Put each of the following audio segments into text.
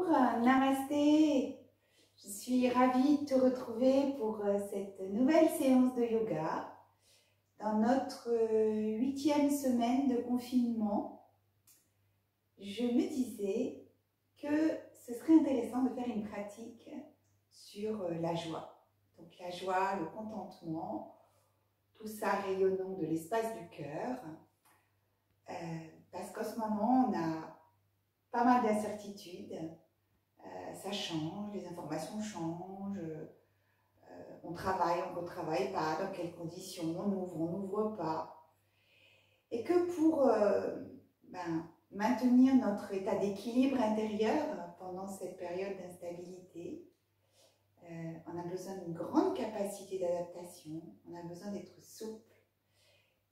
Namasté. Je suis ravie de te retrouver pour cette nouvelle séance de yoga dans notre 8e semaine de confinement. Je me disais que ce serait intéressant de faire une pratique sur la joie. Donc la joie, le contentement, tout ça rayonnant de l'espace du cœur. Parce qu'en ce moment, on a pas mal d'incertitudes. Ça change, les informations changent, on travaille, on ne retravaille pas, dans quelles conditions, on n'ouvre pas. Et que pour maintenir notre état d'équilibre intérieur pendant cette période d'instabilité, on a besoin d'une grande capacité d'adaptation, on a besoin d'être souple,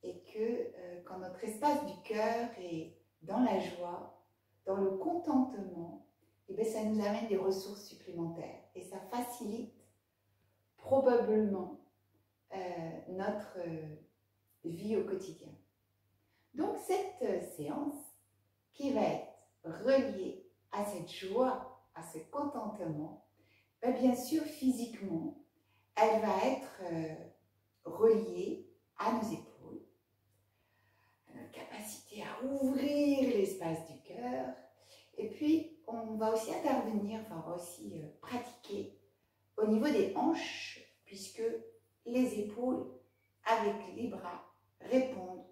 et que quand notre espace du cœur est dans la joie, dans le contentement, et bien ça nous amène des ressources supplémentaires et ça facilite probablement notre vie au quotidien. Donc cette séance qui va être reliée à cette joie, à ce contentement, bien sûr physiquement, elle va être reliée à nos épaules, à notre capacité à ouvrir l'espace du cœur. Et puis, on va aussi intervenir, on va aussi pratiquer au niveau des hanches, puisque les épaules avec les bras répondent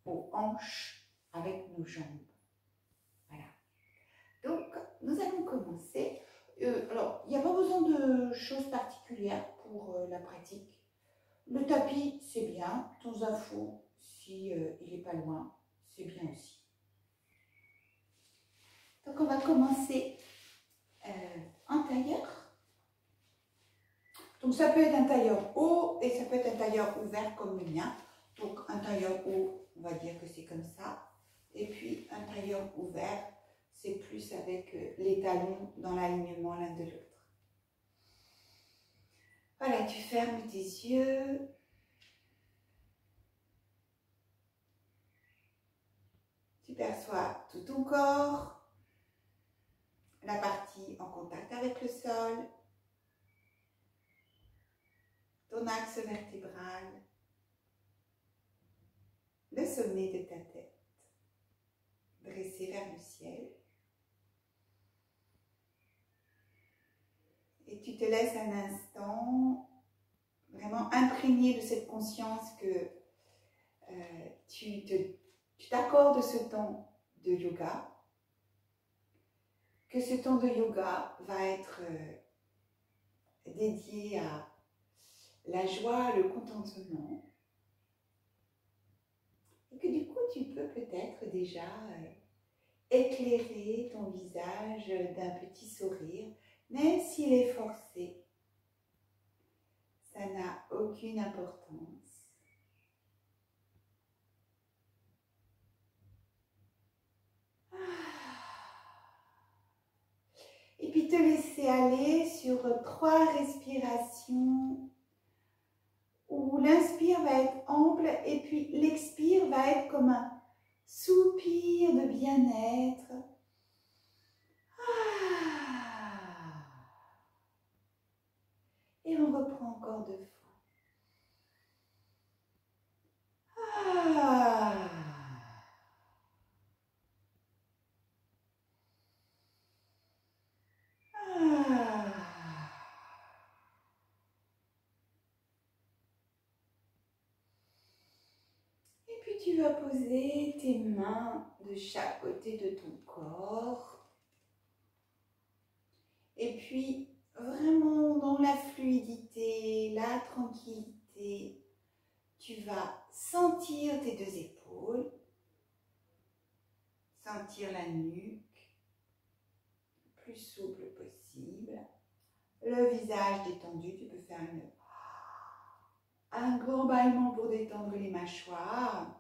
aux hanches avec nos jambes. Voilà. Donc, nous allons commencer. Alors, il n'y a pas besoin de choses particulières pour la pratique. Le tapis, c'est bien. Ton zafou, si il n'est pas loin, c'est bien aussi. Donc on va commencer en tailleur. Donc ça peut être un tailleur haut et ça peut être un tailleur ouvert comme le mien. Donc un tailleur haut, on va dire que c'est comme ça. Et puis un tailleur ouvert, c'est plus avec les talons dans l'alignement l'un de l'autre. Voilà, tu fermes tes yeux. Tu perçois tout ton corps. La partie en contact avec le sol, ton axe vertébral, le sommet de ta tête, dressé vers le ciel. Et tu te laisses un instant vraiment imprégné de cette conscience que tu t'accordes ce temps de yoga, que ce temps de yoga va être dédié à la joie, le contentement, et que du coup tu peux peut-être déjà éclairer ton visage d'un petit sourire, même s'il est forcé, ça n'a aucune importance. Et puis te laisser aller sur 3 respirations où l'inspire va être ample et puis l'expire va être comme un soupir de bien-être. Et on reprend encore 2 fois. Et puis tu vas poser tes mains de chaque côté de ton corps. Et puis vraiment dans la fluidité, la tranquillité, tu vas sentir tes 2 épaules, sentir la nuque, le plus souple possible, le visage détendu, tu peux faire un grand bâillement pour détendre les mâchoires.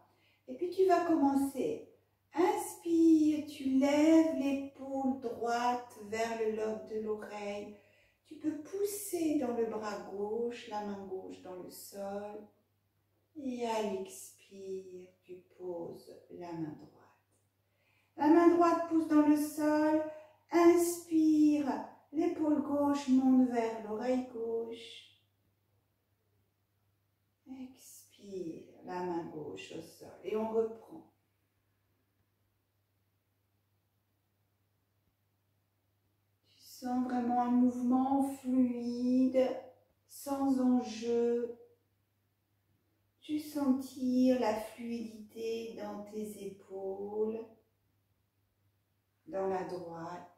Et puis tu vas commencer. Inspire, tu lèves l'épaule droite vers le lobe de l'oreille. Tu peux pousser dans le bras gauche, la main gauche dans le sol. Et à l'expire, tu poses la main droite. La main droite pousse dans le sol. Inspire, l'épaule gauche monte vers l'oreille gauche. Expire, la main gauche au sol et on reprend. Tu sens vraiment un mouvement fluide, sans enjeu. Tu sentir la fluidité dans tes épaules, dans la droite,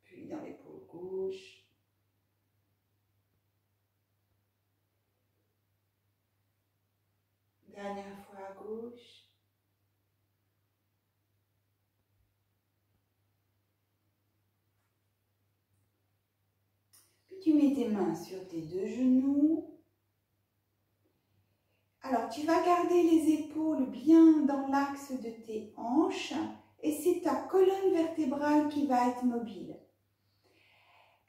puis dans l'épaule gauche. Dernière fois à gauche. Puis tu mets tes mains sur tes deux genoux. Alors, tu vas garder les épaules bien dans l'axe de tes hanches et c'est ta colonne vertébrale qui va être mobile.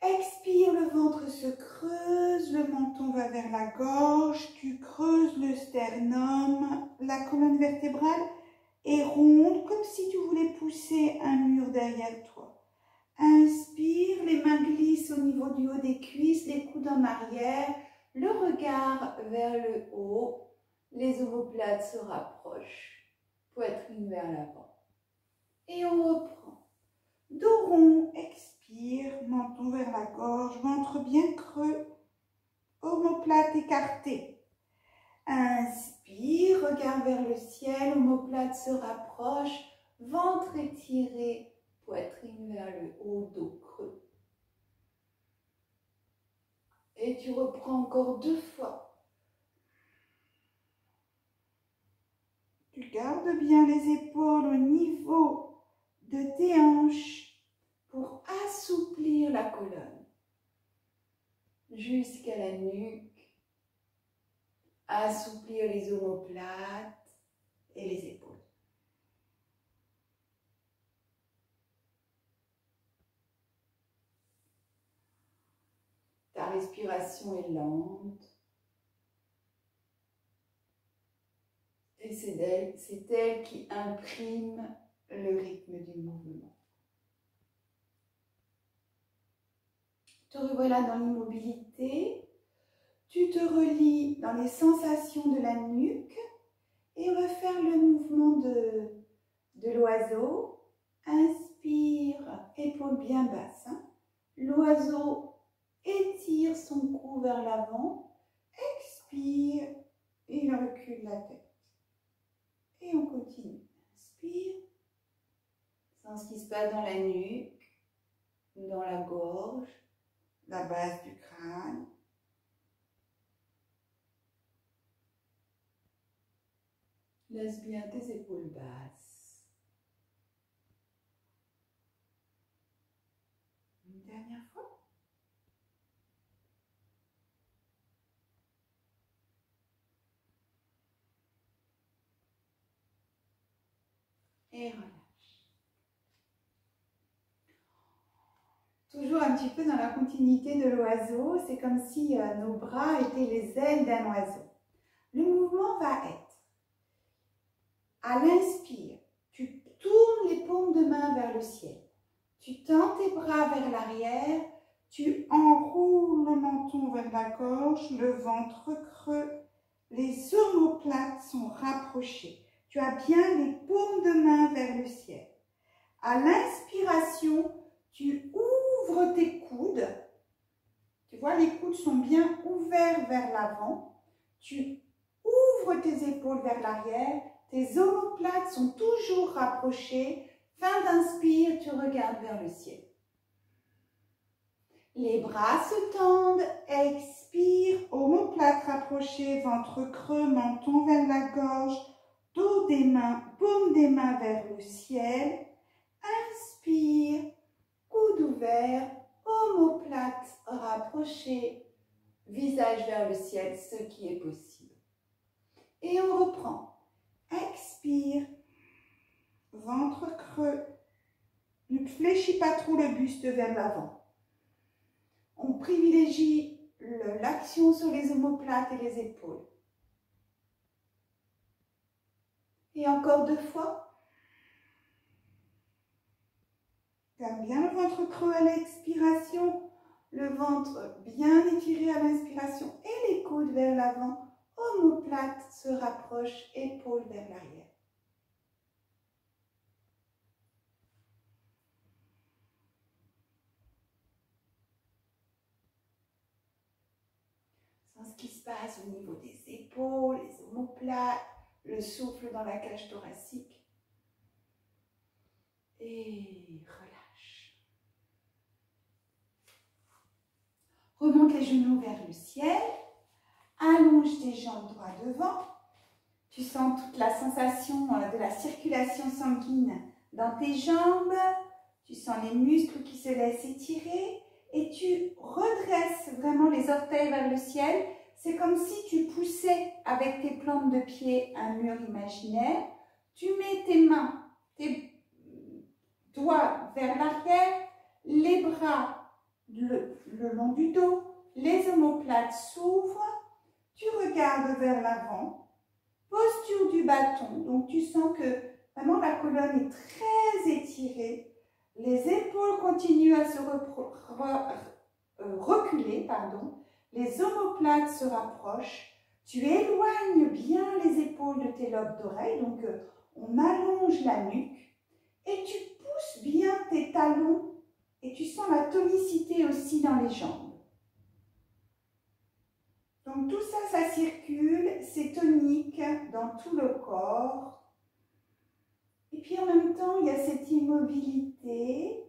Expire, le ventre se creuse, le menton va vers la gorge, tu creuses le sternum, la colonne vertébrale est ronde comme si tu voulais pousser un mur derrière toi. Inspire, les mains glissent au niveau du haut des cuisses, les coudes en arrière, le regard vers le haut. Les omoplates se rapprochent, poitrine vers l'avant. Et on reprend. Dos rond, expire, menton vers la gorge, ventre bien creux, omoplate écartée. Inspire, regard vers le ciel, omoplate se rapproche, ventre étiré, poitrine vers le haut, dos creux. Et tu reprends encore 2 fois. Tu gardes bien les épaules au niveau de tes hanches pour assouplir la colonne jusqu'à la nuque, assouplir les omoplates et les épaules. Ta respiration est lente. Et c'est elle qui imprime le rythme du mouvement. Te revoilà dans l'immobilité. Tu te relis dans les sensations de la nuque. Et on va faire le mouvement de l'oiseau. Inspire, épaules bien basses. L'oiseau étire son cou vers l'avant. Expire, et il recule la tête. Et on continue. Inspire. Sens ce qui se passe dans la nuque, dans la gorge, la base du crâne. Laisse bien tes épaules basses. Une dernière fois. Et relâche. Toujours un petit peu dans la continuité de l'oiseau, c'est comme si nos bras étaient les ailes d'un oiseau. Le mouvement va être, à l'inspire, tu tournes les paumes de main vers le ciel, tu tends tes bras vers l'arrière, tu enroules le menton vers la gorge, le ventre creux, les omoplates sont rapprochés. Tu as bien les paumes de main vers le ciel. À l'inspiration, tu ouvres tes coudes. Tu vois, les coudes sont bien ouverts vers l'avant. Tu ouvres tes épaules vers l'arrière. Tes omoplates sont toujours rapprochées. Fin d'inspire, tu regardes vers le ciel. Les bras se tendent. Expire, omoplates rapprochées, ventre creux, menton vers la gorge. Dos des mains, paume des mains vers le ciel. Inspire, coude ouvert, omoplate rapprochée, visage vers le ciel, ce qui est possible. Et on reprend. Expire, ventre creux. Ne fléchis pas trop le buste vers l'avant. On privilégie l'action sur les omoplates et les épaules. Et encore 2 fois. Garde bien le ventre creux à l'expiration, le ventre bien étiré à l'inspiration et les coudes vers l'avant. Omoplate se rapproche, épaules vers l'arrière. Sens ce qui se passe au niveau des épaules, les omoplates, le souffle dans la cage thoracique. Et relâche. Remonte les genoux vers le ciel. Allonge tes jambes droit devant. Tu sens toute la sensation de la circulation sanguine dans tes jambes. Tu sens les muscles qui se laissent étirer. Et tu redresses vraiment les orteils vers le ciel. C'est comme si tu poussais avec tes plantes de pied un mur imaginaire. Tu mets tes mains, tes doigts vers l'arrière, les bras le long du dos, les omoplates s'ouvrent, tu regardes vers l'avant, posture du bâton, donc tu sens que vraiment la colonne est très étirée, les épaules continuent à se reculer, les omoplates se rapprochent, tu éloignes bien les épaules de tes lobes d'oreilles, donc on allonge la nuque, et tu pousses bien tes talons et tu sens la tonicité aussi dans les jambes. Donc tout ça, ça circule, c'est tonique dans tout le corps. Et puis en même temps, il y a cette immobilité.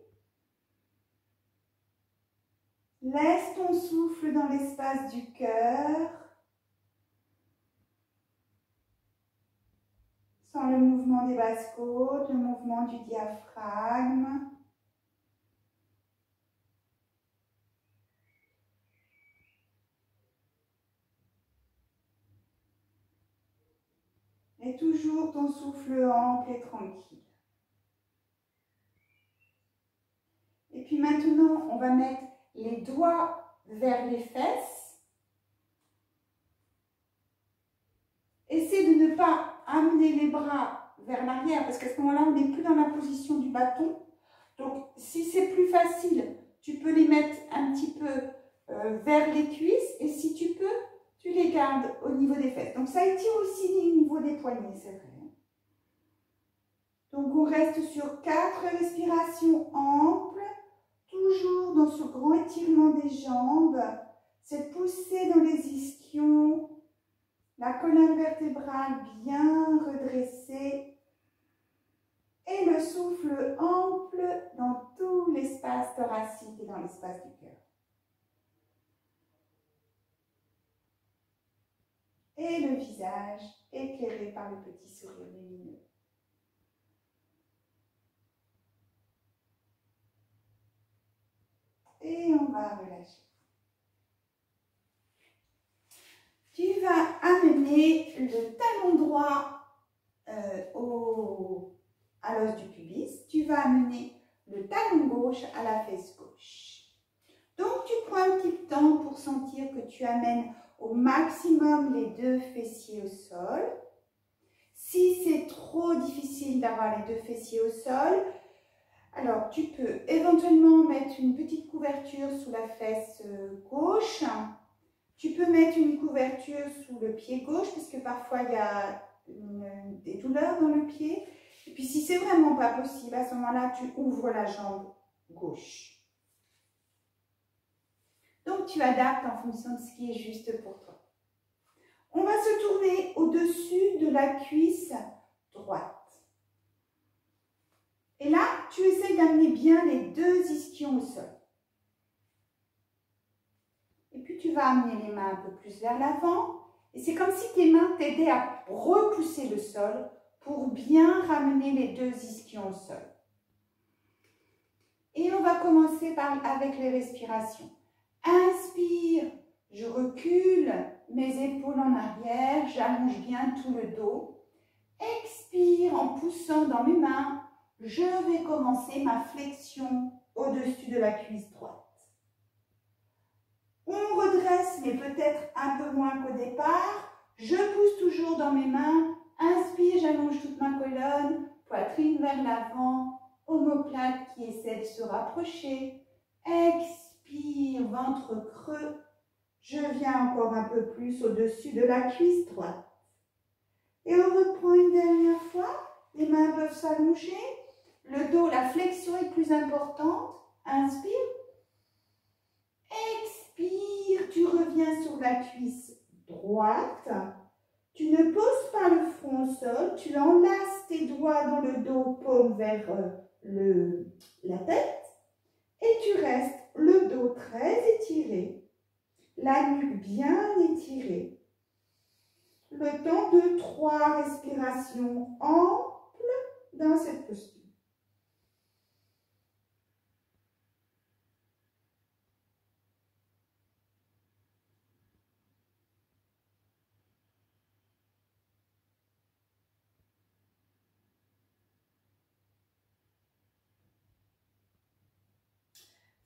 Laisse ton souffle dans l'espace du cœur. Sens le mouvement des basses côtes, le mouvement du diaphragme. Et toujours ton souffle ample et tranquille. Et puis maintenant, on va mettre les doigts vers les fesses. Essaie de ne pas amener les bras vers l'arrière parce qu'à ce moment-là, on n'est plus dans la position du bâton. Donc, si c'est plus facile, tu peux les mettre un petit peu vers les cuisses et si tu peux, tu les gardes au niveau des fesses. Donc, ça étire aussi au niveau des poignets, c'est vrai. Donc, on reste sur 4 respirations amples, toujours dans ce grand étirement des jambes, cette poussée dans les ischions, la colonne vertébrale bien redressée et le souffle ample dans tout l'espace thoracique et dans l'espace du cœur. Et le visage éclairé par le petit sourire lumineux. Et on va relâcher. Tu vas amener le talon droit à l'os du pubis. Tu vas amener le talon gauche à la fesse gauche. Donc, tu prends un petit temps pour sentir que tu amènes au maximum les 2 fessiers au sol. Si c'est trop difficile d'avoir les 2 fessiers au sol, alors tu peux éventuellement mettre une petite couverture sous la fesse gauche. Tu peux mettre une couverture sous le pied gauche parce que parfois il y a des douleurs dans le pied. Et puis si c'est vraiment pas possible, à ce moment-là, tu ouvres la jambe gauche. Donc tu adaptes en fonction de ce qui est juste pour toi. On va se tourner au-dessus de la cuisse droite. Et là, tu essaies d'amener bien les 2 ischions au sol. Et puis tu vas amener les mains un peu plus vers l'avant. Et c'est comme si tes mains t'aidaient à repousser le sol pour bien ramener les 2 ischions au sol. Et on va commencer avec les respirations. Inspire, je recule mes épaules en arrière, j'allonge bien tout le dos. Expire en poussant dans mes mains, je vais commencer ma flexion au-dessus de la cuisse droite. On redresse, mais peut-être un peu moins qu'au départ. Je pousse toujours dans mes mains. Inspire, j'allonge toute ma colonne, poitrine vers l'avant, omoplate qui essaie de se rapprocher. Expire, ventre creux. Je viens encore un peu plus au-dessus de la cuisse droite. Et on reprend une dernière fois. Les mains peuvent s'allonger. Le dos, la flexion est plus importante. Inspire. Expire. Tu reviens sur la cuisse droite. Tu ne poses pas le front au sol. Tu enlaces tes doigts dans le dos, paume vers la tête. Et tu restes le dos très étiré. La nuque bien étirée. Le temps de 3 respirations amples dans cette posture.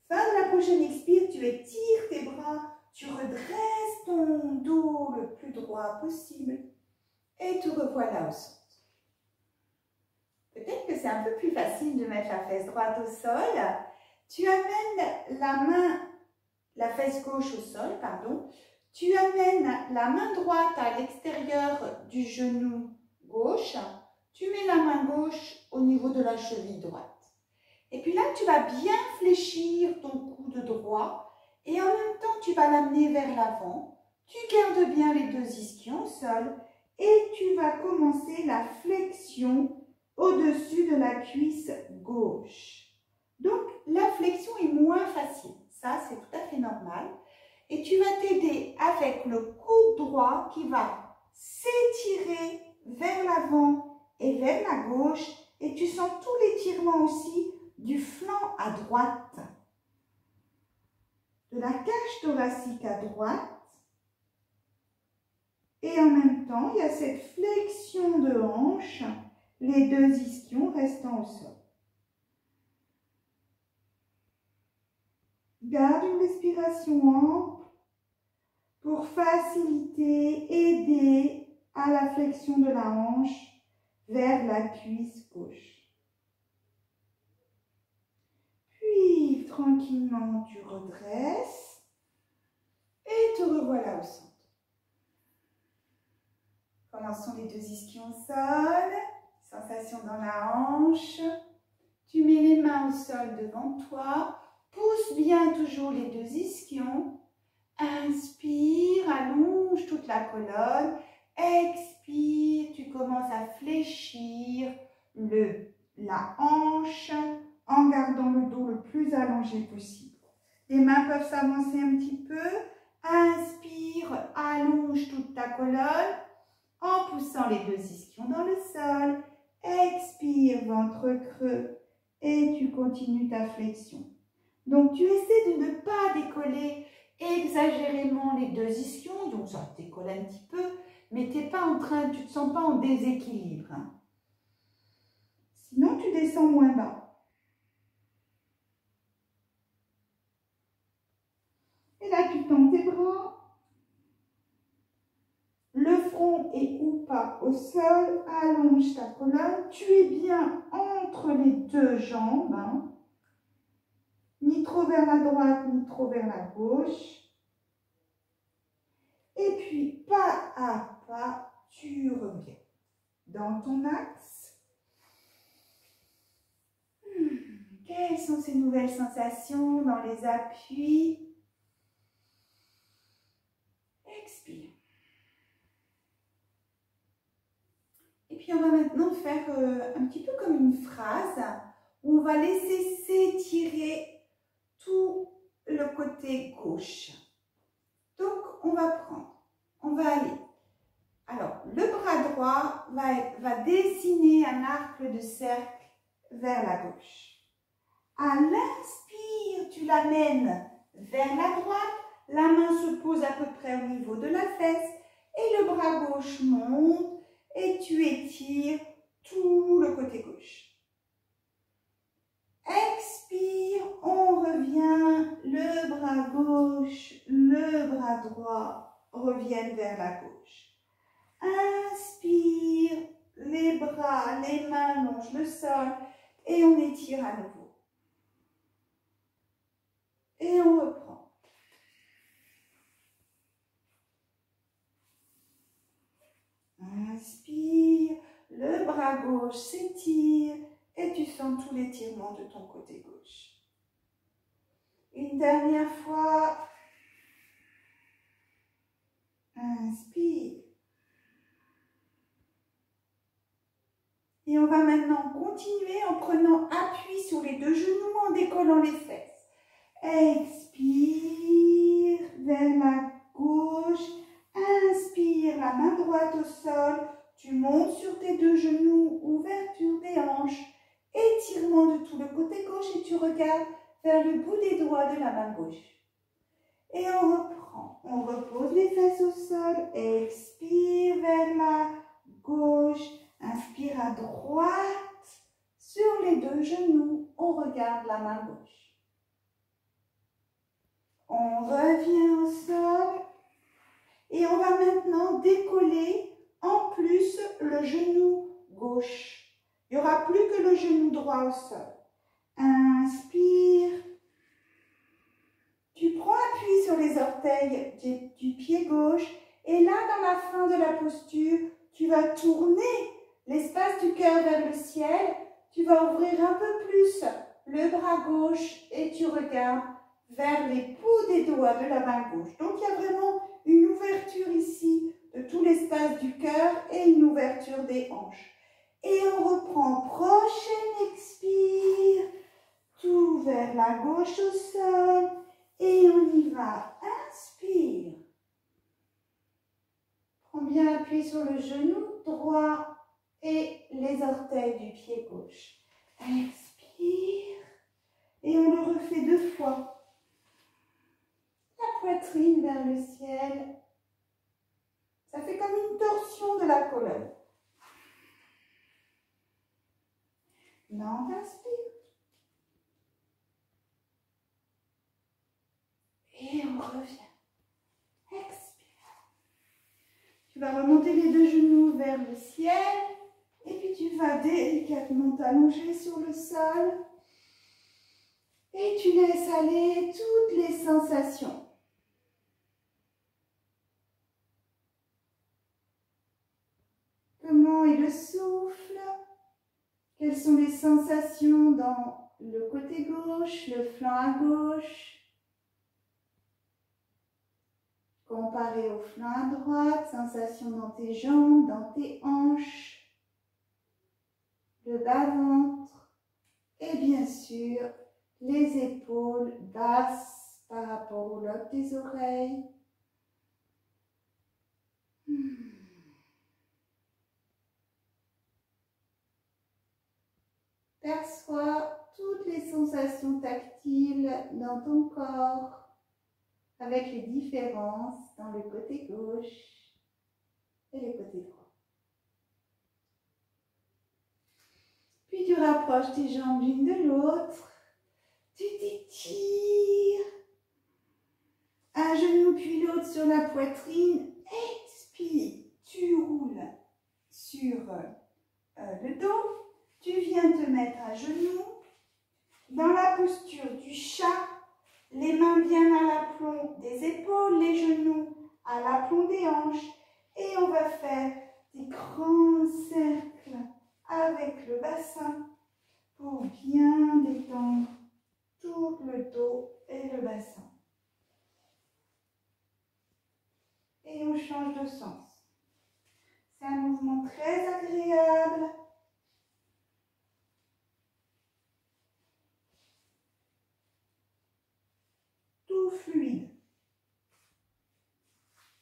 Fin de la prochaine expire, tu étires tes bras, tu redresses ton dos le plus droit possible et te revoilà au centre. Peut-être que c'est un peu plus facile de mettre la fesse droite au sol. Tu amènes la fesse gauche au sol, pardon. Tu amènes la main droite à l'extérieur du genou gauche. Tu mets la main gauche au niveau de la cheville droite. Et puis là, tu vas bien fléchir ton coude droit et en même temps, tu vas l'amener vers l'avant. Tu gardes bien les 2 ischions au sol et tu vas commencer la flexion au-dessus de la cuisse gauche. Donc, la flexion est moins facile. Ça, c'est tout à fait normal. Et tu vas t'aider avec le coude droit qui va s'étirer vers l'avant et vers la gauche. Et tu sens tout l'étirement aussi du flanc à droite, de la cage thoracique à droite. Et en même temps, il y a cette flexion de hanche, les 2 ischions restant au sol. Garde une respiration ample pour faciliter, aider à la flexion de la hanche vers la cuisse gauche. Puis, tranquillement, tu redresses et te revoilà au centre. Commençons les 2 ischions au sol, sensation dans la hanche. Tu mets les mains au sol devant toi, pousse bien toujours les 2 ischions. Inspire, allonge toute la colonne. Expire, tu commences à fléchir la hanche en gardant le dos le plus allongé possible. Les mains peuvent s'avancer un petit peu. Inspire, allonge toute ta colonne en poussant les 2 ischions dans le sol. Expire, ventre creux et tu continues ta flexion. Donc, tu essaies de ne pas décoller exagérément les 2 ischions, donc ça décolle un petit peu, mais tu ne te sens pas en déséquilibre. Hein. Sinon, tu descends moins bas. Et là, tu tends tes bras. Le front est ou pas au sol. Allonge ta colonne. Tu es bien entre les 2 jambes. Hein. Ni trop vers la droite, ni trop vers la gauche. Et puis, pas à pas, tu reviens dans ton axe. Quelles sont ces nouvelles sensations dans les appuis? Expire. Et puis, on va maintenant faire un petit peu comme une phrase où on va laisser s'étirer tout le côté gauche. Donc, on va aller. Alors, le bras droit va dessiner un arc de cercle vers la gauche. À l'inspire, tu l'amènes vers la droite, la main se pose à peu près au niveau de la fesse et le bras gauche monte et tu étires tout le côté gauche. Expire, on revient, le bras gauche, le bras droit reviennent vers la gauche. Inspire, les bras, les mains longent le sol et on étire à nouveau. Et on reprend. Inspire, le bras gauche s'étire et tu sens tout l'étirement de ton côté gauche. Une dernière fois. Inspire. Et on va maintenant continuer en prenant appui sur les deux genoux, en décollant les fesses. Expire vers la gauche. Inspire, la main droite au sol. Tu montes sur tes deux genoux, ouverture des hanches, étirement de tout le côté gauche et tu regardes vers le bout des doigts de la main gauche. Et on reprend. On repose les fesses au sol. Expire vers la gauche. Inspire à droite. Sur les deux genoux, on regarde la main gauche. On revient au sol. Et on va maintenant décoller en plus le genou gauche. Il n'y aura plus que le genou droit au sol. Inspire. Tu prends appui sur les orteils du pied gauche. Et là, dans la fin de la posture, tu vas tourner l'espace du cœur vers le ciel. Tu vas ouvrir un peu plus le bras gauche et tu regardes vers les pouls des doigts de la main gauche. Donc, il y a vraiment une ouverture ici de tout l'espace du cœur et une ouverture des hanches. Et on reprend. Prochaine expire. Tout vers la gauche au sol. Et on y va. Inspire. Prends bien appui sur le genou droit et les orteils du pied gauche. Expire. Et on le refait 2 fois. La poitrine vers le ciel. Ça fait comme une torsion de la colonne. Non, inspire. Et on revient. Expire. Tu vas remonter les deux genoux vers le ciel. Et puis tu vas délicatement t'allonger sur le sol. Et tu laisses aller toutes les sensations. Comment est le souffle? Quelles sont les sensations dans le côté gauche, le flanc à gauche? Comparé au flanc à droite, sensations dans tes jambes, dans tes hanches, le bas-ventre et bien sûr les épaules basses par rapport au lobe des oreilles. Perçois toutes les sensations tactiles dans ton corps avec les différences dans le côté gauche et le côté droit. Puis tu rapproches tes jambes l'une de l'autre, tu t'étires, un genou puis l'autre sur la poitrine, expire, tu roules sur le dos, tu viens te mettre à genoux, dans la posture du chat, les mains bien à l'aplomb des épaules, les genoux à l'aplomb des hanches. Et on va faire des grands cercles avec le bassin pour bien détendre tout le dos et le bassin. Et on change de sens. C'est un mouvement très agréable. Fluide.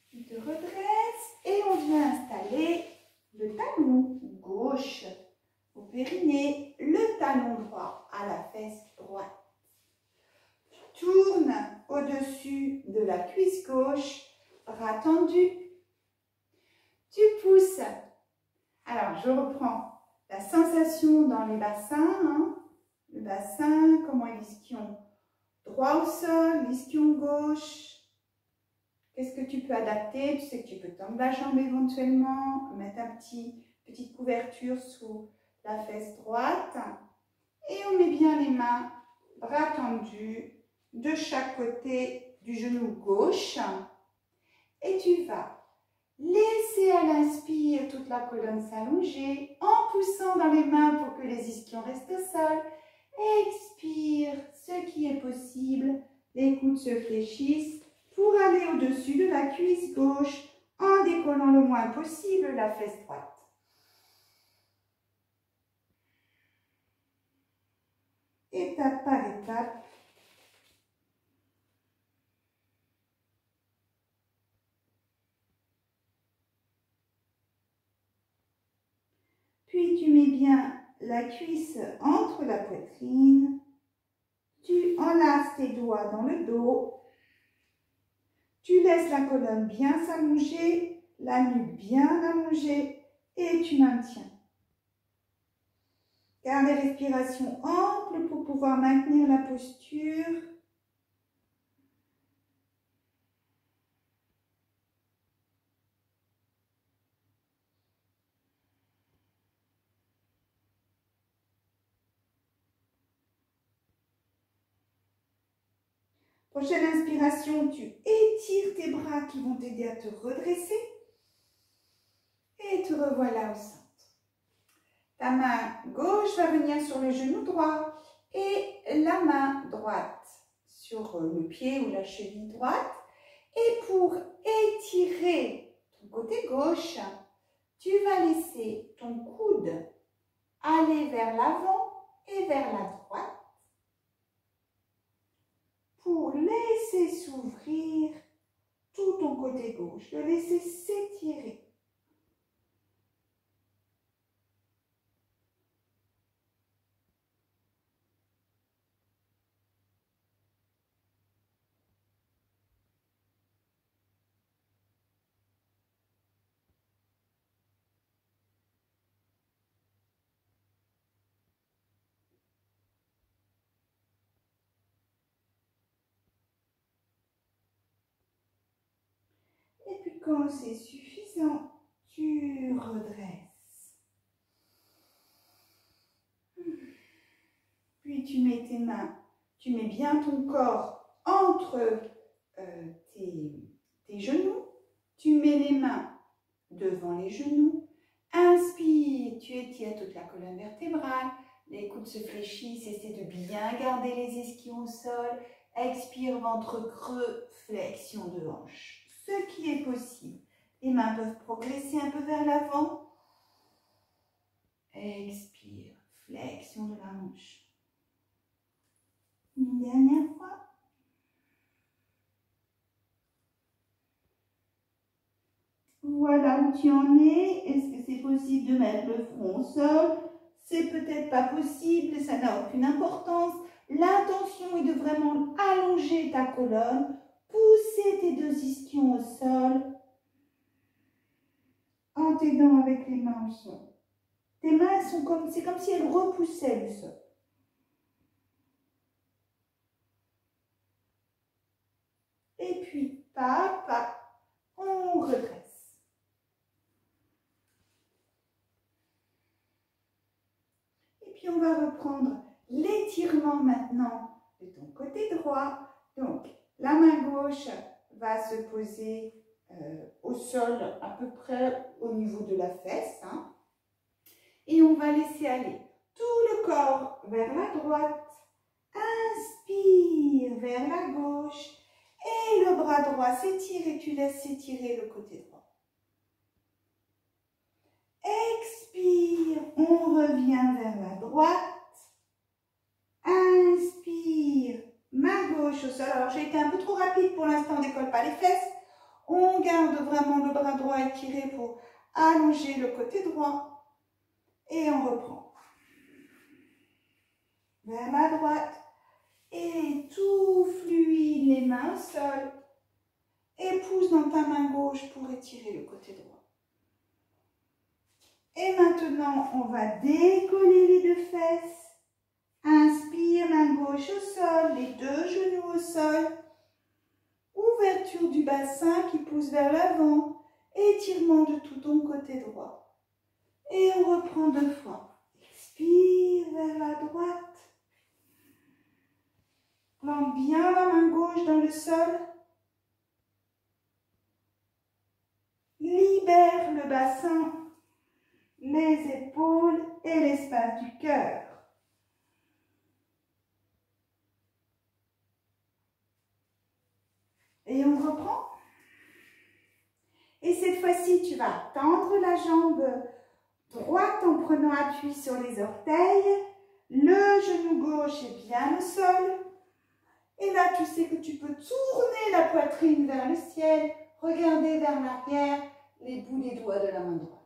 Tu te redresses et on vient installer le talon gauche au périnée, le talon droit à la fesse droite. Tu tournes au-dessus de la cuisse gauche, bras tendu. Tu pousses. Alors, je reprends la sensation dans les bassins. Le bassin, comment est l'ischion droit au sol, l'ischion gauche. Qu'est-ce que tu peux adapter? Tu sais que tu peux tendre la jambe éventuellement, mettre petite couverture sous la fesse droite. Et mains, bras tendus, de chaque côté du genou gauche. Et tu vas laisser à l'inspire toute la colonne s'allonger en poussant dans les mains pour que les ischions restent au sol. Expire ce qui est possible. Les coudes se fléchissent pour aller au-dessus de la cuisse gauche en décollant le moins possible la fesse droite. Étape par étape. Puis tu mets bien la cuisse entre la poitrine. Tu enlaces tes doigts dans le dos. Tu laisses la colonne bien s'allonger, la nuque bien allongée et tu maintiens. Garde les respirations amples pour pouvoir maintenir la posture. Prochaine inspiration, tu étires tes bras qui vont t'aider à te redresser. Et te revoilà au centre. Ta main gauche va venir sur le genou droit et la main droite sur le pied ou la cheville droite. Et pour étirer ton côté gauche, tu vas laisser ton coude aller vers l'avant et vers la droite pour laisser s'ouvrir tout ton côté gauche, le laisser s'étirer. Et puis quand c'est suffisant, tu redresses. Puis tu mets tes mains, tu mets bien ton corps entre tes genoux. Tu mets les mains devant les genoux. Inspire, tu étires toute la colonne vertébrale. Les coudes se fléchissent, essaie de bien garder les ischions au sol. Expire, ventre creux, flexion de hanche. Ce qui est possible. Les mains peuvent progresser un peu vers l'avant. Expire, flexion de la hanche. Une dernière fois. Voilà où tu en es. Est-ce que c'est possible de mettre le front au sol? C'est peut-être pas possible, ça n'a aucune importance. L'intention est de vraiment allonger ta colonne, pousser tes deux ischions au sol en t'aidant avec les mains au sol. Tes mains sont comme, c'est comme si elles repoussaient le sol. Et puis, pas à pas, on redresse. Et puis, on va reprendre l'étirement maintenant de ton côté droit. Donc, la main gauche va se poser au sol à peu près au niveau de la fesse. Hein. Et on va laisser aller tout le corps vers la droite. Inspire vers la gauche. Et le bras droit s'étire et tu laisses s'étirer le côté droit. Expire, on revient vers la droite. Inspire, main gauche au sol. Alors j'ai été un peu trop rapide pour l'instant, on ne décolle pas les fesses. On garde vraiment le bras droit étiré pour allonger le côté droit. Et on reprend. Vers la droite. Et tout fluide, les mains au sol. Et pousse dans ta main gauche pour étirer le côté droit. Et maintenant, on va décoller les deux fesses. Inspire, main gauche au sol, les deux genoux au sol. Ouverture du bassin qui pousse vers l'avant. Étirement de tout ton côté droit. Et on reprend deux fois. Expire vers la droite. bien la main gauche dans le sol. Libère le bassin, les épaules et l'espace du cœur. Et on reprend. Et cette fois-ci, tu vas tendre la jambe droite en prenant appui sur les orteils. Le genou gauche est bien au sol. Et là, tu sais que tu peux tourner la poitrine vers le ciel, regarder vers l'arrière, les bouts des doigts de la main droite.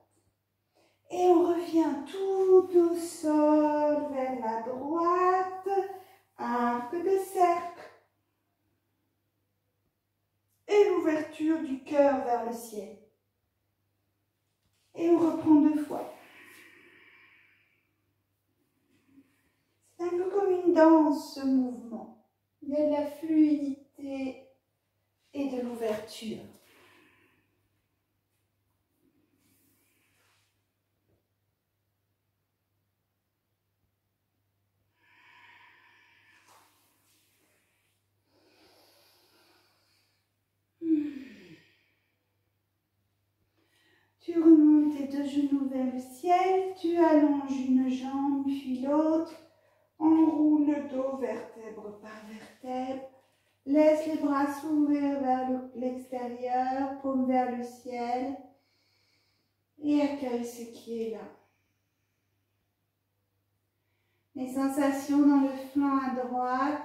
Et on revient tout au sol vers la droite, arc de cercle. Et l'ouverture du cœur vers le ciel. Et on reprend 2 fois. C'est un peu comme une danse, ce mouvement. Il y a de la fluidité et de l'ouverture. Tu remontes tes 2 genoux vers le ciel, tu allonges une jambe puis l'autre, enroule le dos vertèbre par vertèbre, laisse les bras s'ouvrir vers l'extérieur, paume vers le ciel et accueille ce qui est là. Les sensations dans le flanc à droite,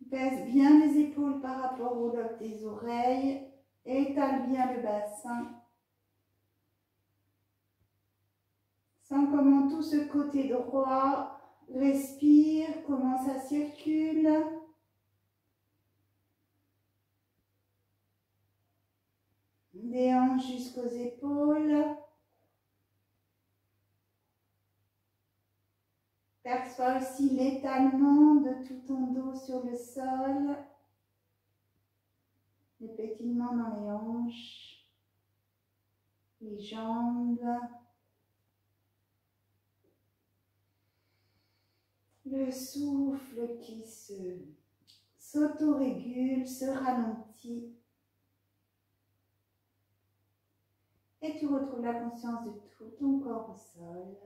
baisse bien les épaules par rapport au lobe des oreilles. Étale bien le bassin. Sens comment tout ce côté droit respire, comment ça circule. Des hanches jusqu'aux épaules. Perçois aussi l'étalement de tout ton dos sur le sol. Le pétillement dans les hanches, les jambes, le souffle qui s'autorégule, se ralentit. Et tu retrouves la conscience de tout ton corps au sol.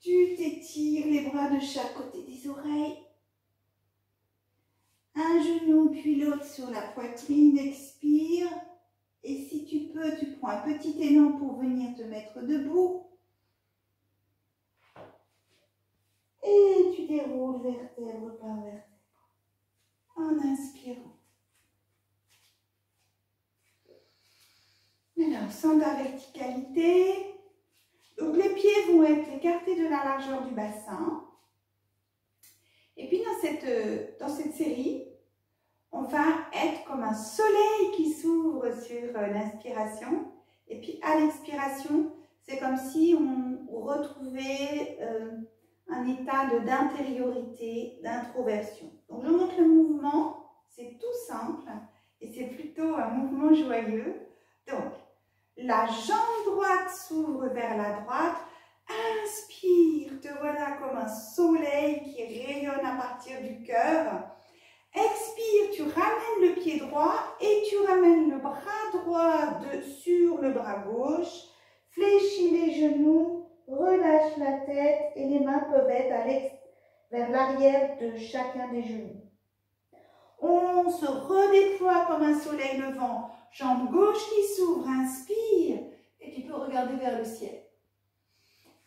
Tu t'étires les bras de chaque côté des oreilles. Un genou puis l'autre sur la poitrine, expire. Et si tu peux, tu prends un petit élan pour venir te mettre debout. Et tu déroules vertèbre par vertèbre en inspirant. Alors, sens ta verticalité. Donc, les pieds vont être écartés de la largeur du bassin. Et puis, dans cette série, on va être comme un soleil qui s'ouvre sur l'inspiration. Et puis, à l'expiration, c'est comme si on retrouvait un état d'intériorité, d'introversion. Donc, je montre le mouvement. C'est tout simple et c'est plutôt un mouvement joyeux. Donc, la jambe droite s'ouvre vers la droite. Inspire, te voilà comme un soleil qui rayonne à partir du cœur. Expire, tu ramènes le pied droit et tu ramènes le bras droit sur le bras gauche. Fléchis les genoux, relâche la tête et les mains peuvent être vers l'arrière de chacun des genoux. On se redéploie comme un soleil levant. Jambe gauche qui s'ouvre, inspire et tu peux regarder vers le ciel.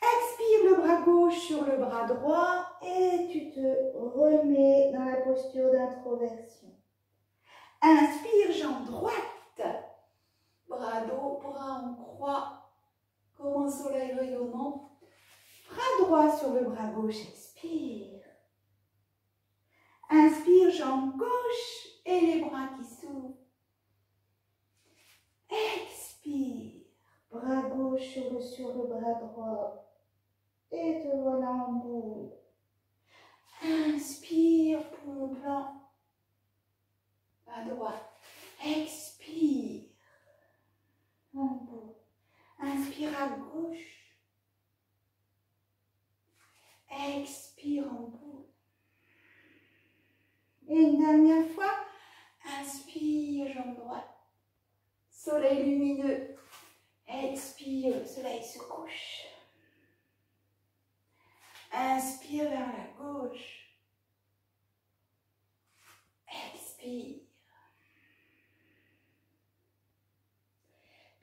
Expire le bras gauche sur le bras droit et tu te remets dans la posture d'introversion. Inspire, jambe droite, bras en croix, comme un soleil rayonnant. Bras droit sur le bras gauche, expire. Inspire, jambe gauche et les bras qui s'ouvrent. Expire, bras gauche sur le bras droit. Et te voilà en boule. Inspire, poumon plein. À droite. Expire. Soleil lumineux. Expire, le soleil se couche. Inspire vers la gauche. Expire.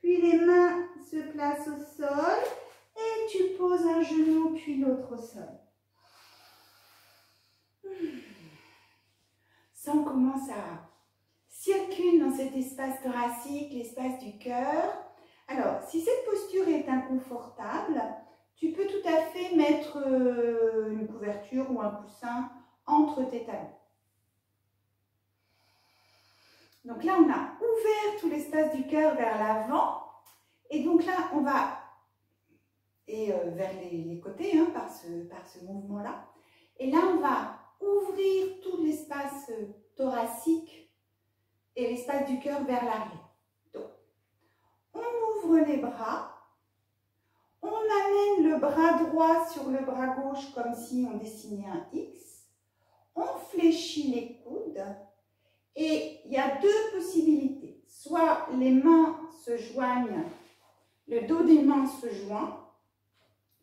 Puis les mains se placent au sol et tu poses un genou puis l'autre au sol. Sang commence à circuler dans cet espace thoracique, l'espace du cœur. Alors, si cette posture est inconfortable, tu peux tout à fait mettre une couverture ou un coussin entre tes talons. Donc là, on a ouvert tout l'espace du cœur vers l'avant. Et donc là, on va, vers les côtés, hein, par ce mouvement-là. Et là, on va ouvrir tout l'espace thoracique et l'espace du cœur vers l'arrière. Donc, on ouvre les bras. On amène le bras droit sur le bras gauche comme si on dessinait un X. On fléchit les coudes. Et il y a deux possibilités. Soit les mains se joignent, le dos des mains se joint.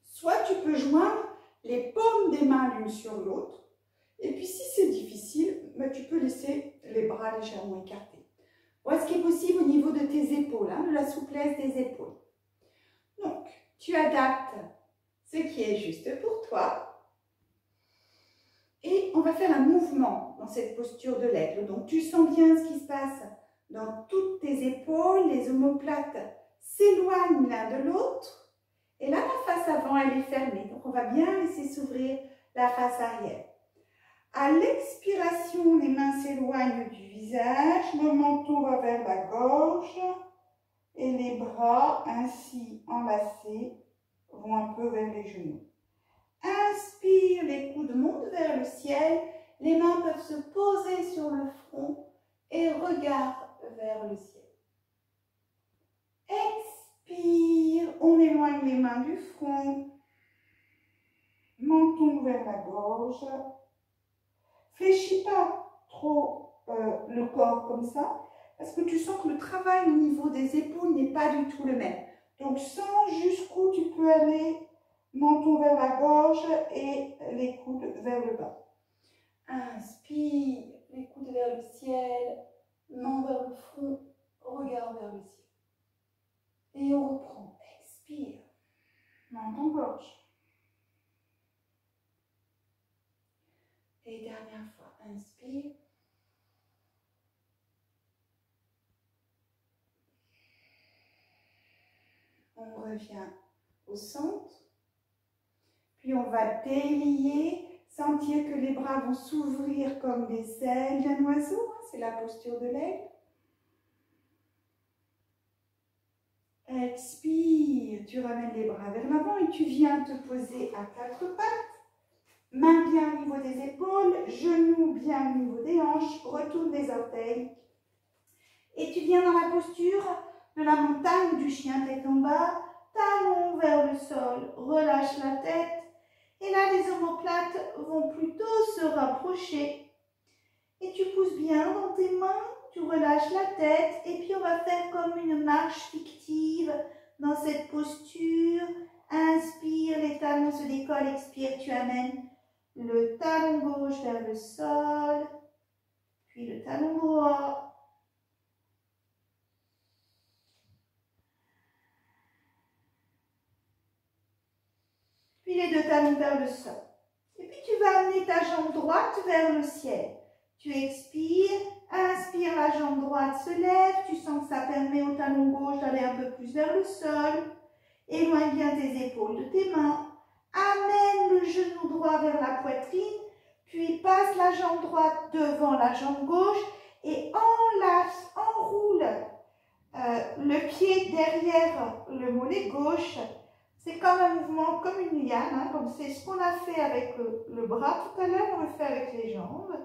Soit tu peux joindre les paumes des mains l'une sur l'autre. Et puis si c'est difficile, tu peux laisser les bras légèrement écartés. Voilà ce qui est possible au niveau de tes épaules, hein, de la souplesse des épaules. Donc, tu adaptes ce qui est juste pour toi. Et on va faire un mouvement dans cette posture de l'aigle. Donc, tu sens bien ce qui se passe dans toutes tes épaules. Les omoplates s'éloignent l'un de l'autre. Et là, la face avant, elle est fermée. Donc, on va bien laisser s'ouvrir la face arrière. À l'expiration, les mains s'éloignent du visage. Le menton va vers la gorge. Et les bras, ainsi enlacés, vont un peu vers les genoux. Inspire, les coudes montent vers le ciel. Les mains peuvent se poser sur le front et regard vers le ciel. Expire, on éloigne les mains du front. Menton vers la gorge. Fléchis pas trop le corps comme ça, parce que tu sens que le travail au niveau des épaules n'est pas du tout le même. Donc, sens jusqu'où tu peux aller. Menton vers la gorge et les coudes vers le bas. Inspire, les coudes vers le ciel, main vers le front, regard vers le ciel. Et on reprend. Expire, menton gorge. Et dernière fois, inspire. On revient au centre. Puis on va délier, sentir que les bras vont s'ouvrir comme des ailes d'un oiseau. C'est la posture de l'aigle. Expire, tu ramènes les bras vers l'avant et tu viens te poser à quatre pattes. Mains bien au niveau des épaules, genoux bien au niveau des hanches, retourne les orteils. Et tu viens dans la posture de la montagne du chien tête en bas, talons vers le sol, relâche la tête. Et là, les omoplates vont plutôt se rapprocher. Et tu pousses bien dans tes mains, tu relâches la tête. Et puis, on va faire comme une marche fictive dans cette posture. Inspire, les talons se décollent, expire, tu amènes le talon gauche vers le sol. Puis le talon droit. Puis les deux talons vers le sol. Et puis tu vas amener ta jambe droite vers le ciel. Tu expires, inspire, la jambe droite se lève. Tu sens que ça permet au talon gauche d'aller un peu plus vers le sol. Éloigne bien tes épaules de tes mains. Amène le genou droit vers la poitrine. Puis passe la jambe droite devant la jambe gauche. Et enlace, enroule le pied derrière le mollet gauche. C'est comme un mouvement, comme une liane, hein, comme c'est ce qu'on a fait avec le bras tout à l'heure, on le fait avec les jambes.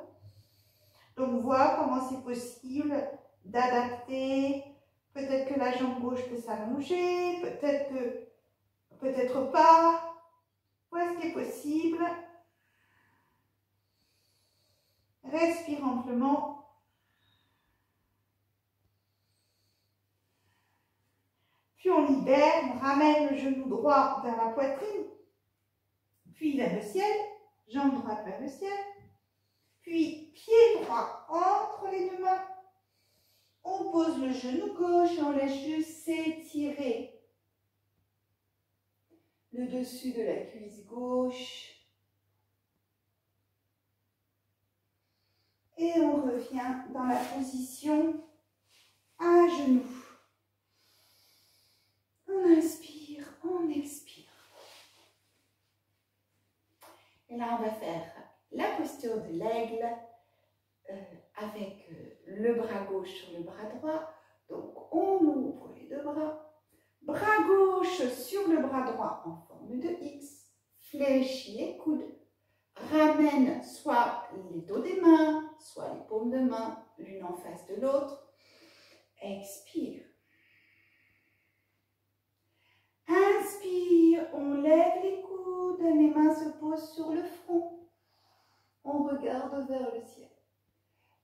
Donc, vois comment c'est possible d'adapter. Peut-être que la jambe gauche peut s'allonger, peut-être pas. Vois ce qui est possible. Respire amplement. Puis on libère, on ramène le genou droit vers la poitrine, puis vers le ciel, jambe droite vers le ciel, puis pied droit entre les deux mains. On pose le genou gauche et on laisse juste s'étirer le dessus de la cuisse gauche. Et on revient dans la position à genoux. On inspire, on expire. Et là, on va faire la posture de l'aigle avec le bras gauche sur le bras droit. Donc, on ouvre les deux bras. Bras gauche sur le bras droit en forme de X. Fléchis les coudes. Ramène soit les dos des mains, soit les paumes de main, l'une en face de l'autre. Expire. Inspire, on lève les coudes, les mains se posent sur le front. On regarde vers le ciel.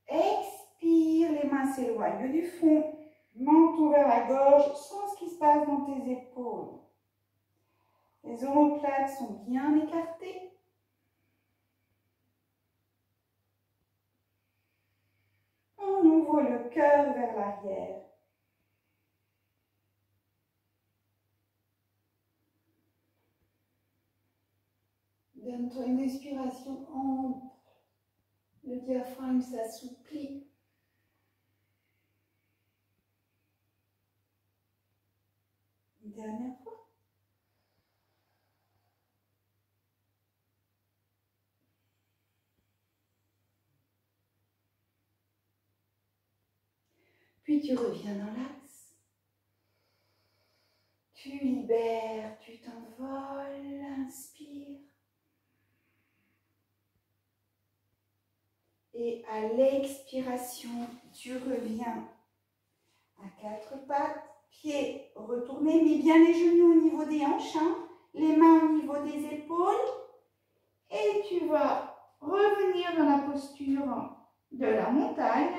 Expire, les mains s'éloignent du front. Menton vers la gorge, sens ce qui se passe dans tes épaules. Les omoplates sont bien écartées. On ouvre le cœur vers l'arrière. Donne-toi une respiration ample. Le diaphragme s'assouplit. Une dernière fois. Puis tu reviens dans l'axe. Tu libères, tu t'envoles, inspire. Et à l'expiration, tu reviens à quatre pattes, pieds retournés, mets bien les genoux au niveau des hanches, les mains au niveau des épaules. Et tu vas revenir dans la posture de la montagne.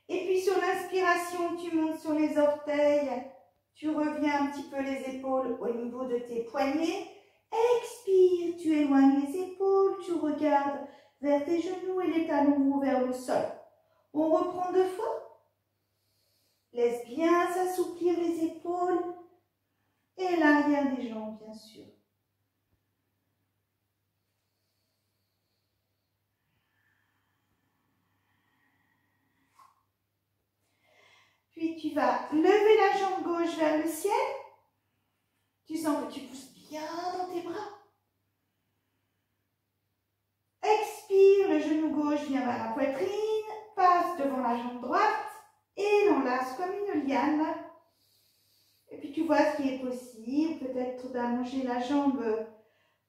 Et puis sur l'inspiration, tu montes sur les orteils, tu reviens un petit peu les épaules au niveau de tes poignets. Expire, tu éloignes les épaules, tu regardes vers tes genoux et les talons vont vers le sol. On reprend deux fois. Laisse bien s'assouplir les épaules et l'arrière des jambes, bien sûr. Puis tu vas lever la jambe gauche vers le ciel. Tu sens que tu pousses bien dans tes bras. Expire, le genou gauche vient vers la poitrine, passe devant la jambe droite et l'enlace comme une liane. Et puis tu vois ce qui est possible, peut-être d'allonger la jambe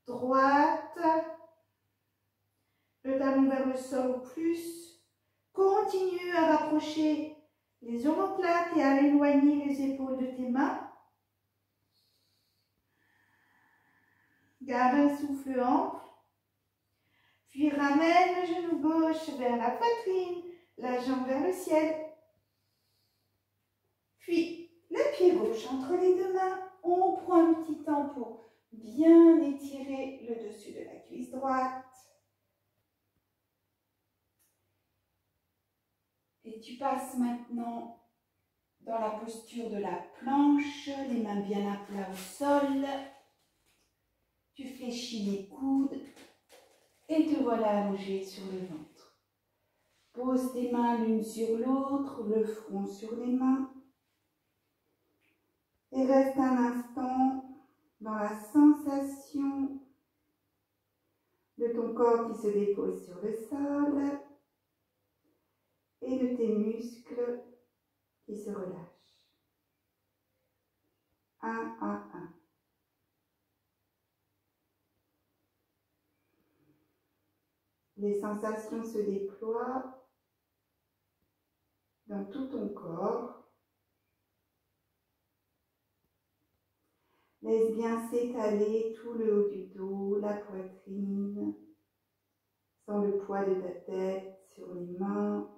droite, le talon vers le sol au plus. Continue à rapprocher les omoplates et à éloigner les épaules de tes mains. Garde un souffle ample. Puis ramène le genou gauche vers la poitrine, la jambe vers le ciel. Puis le pied gauche entre les deux mains. On prend un petit temps pour bien étirer le dessus de la cuisse droite. Et tu passes maintenant dans la posture de la planche, les mains bien à plat au sol. Tu fléchis les coudes et te voilà allongé sur le ventre. Pose tes mains l'une sur l'autre, le front sur les mains. Et reste un instant dans la sensation de ton corps qui se dépose sur le sol et de tes muscles qui se relâchent. Un à un. Les sensations se déploient dans tout ton corps. Laisse bien s'étaler tout le haut du dos, la poitrine, sans le poids de ta tête sur les mains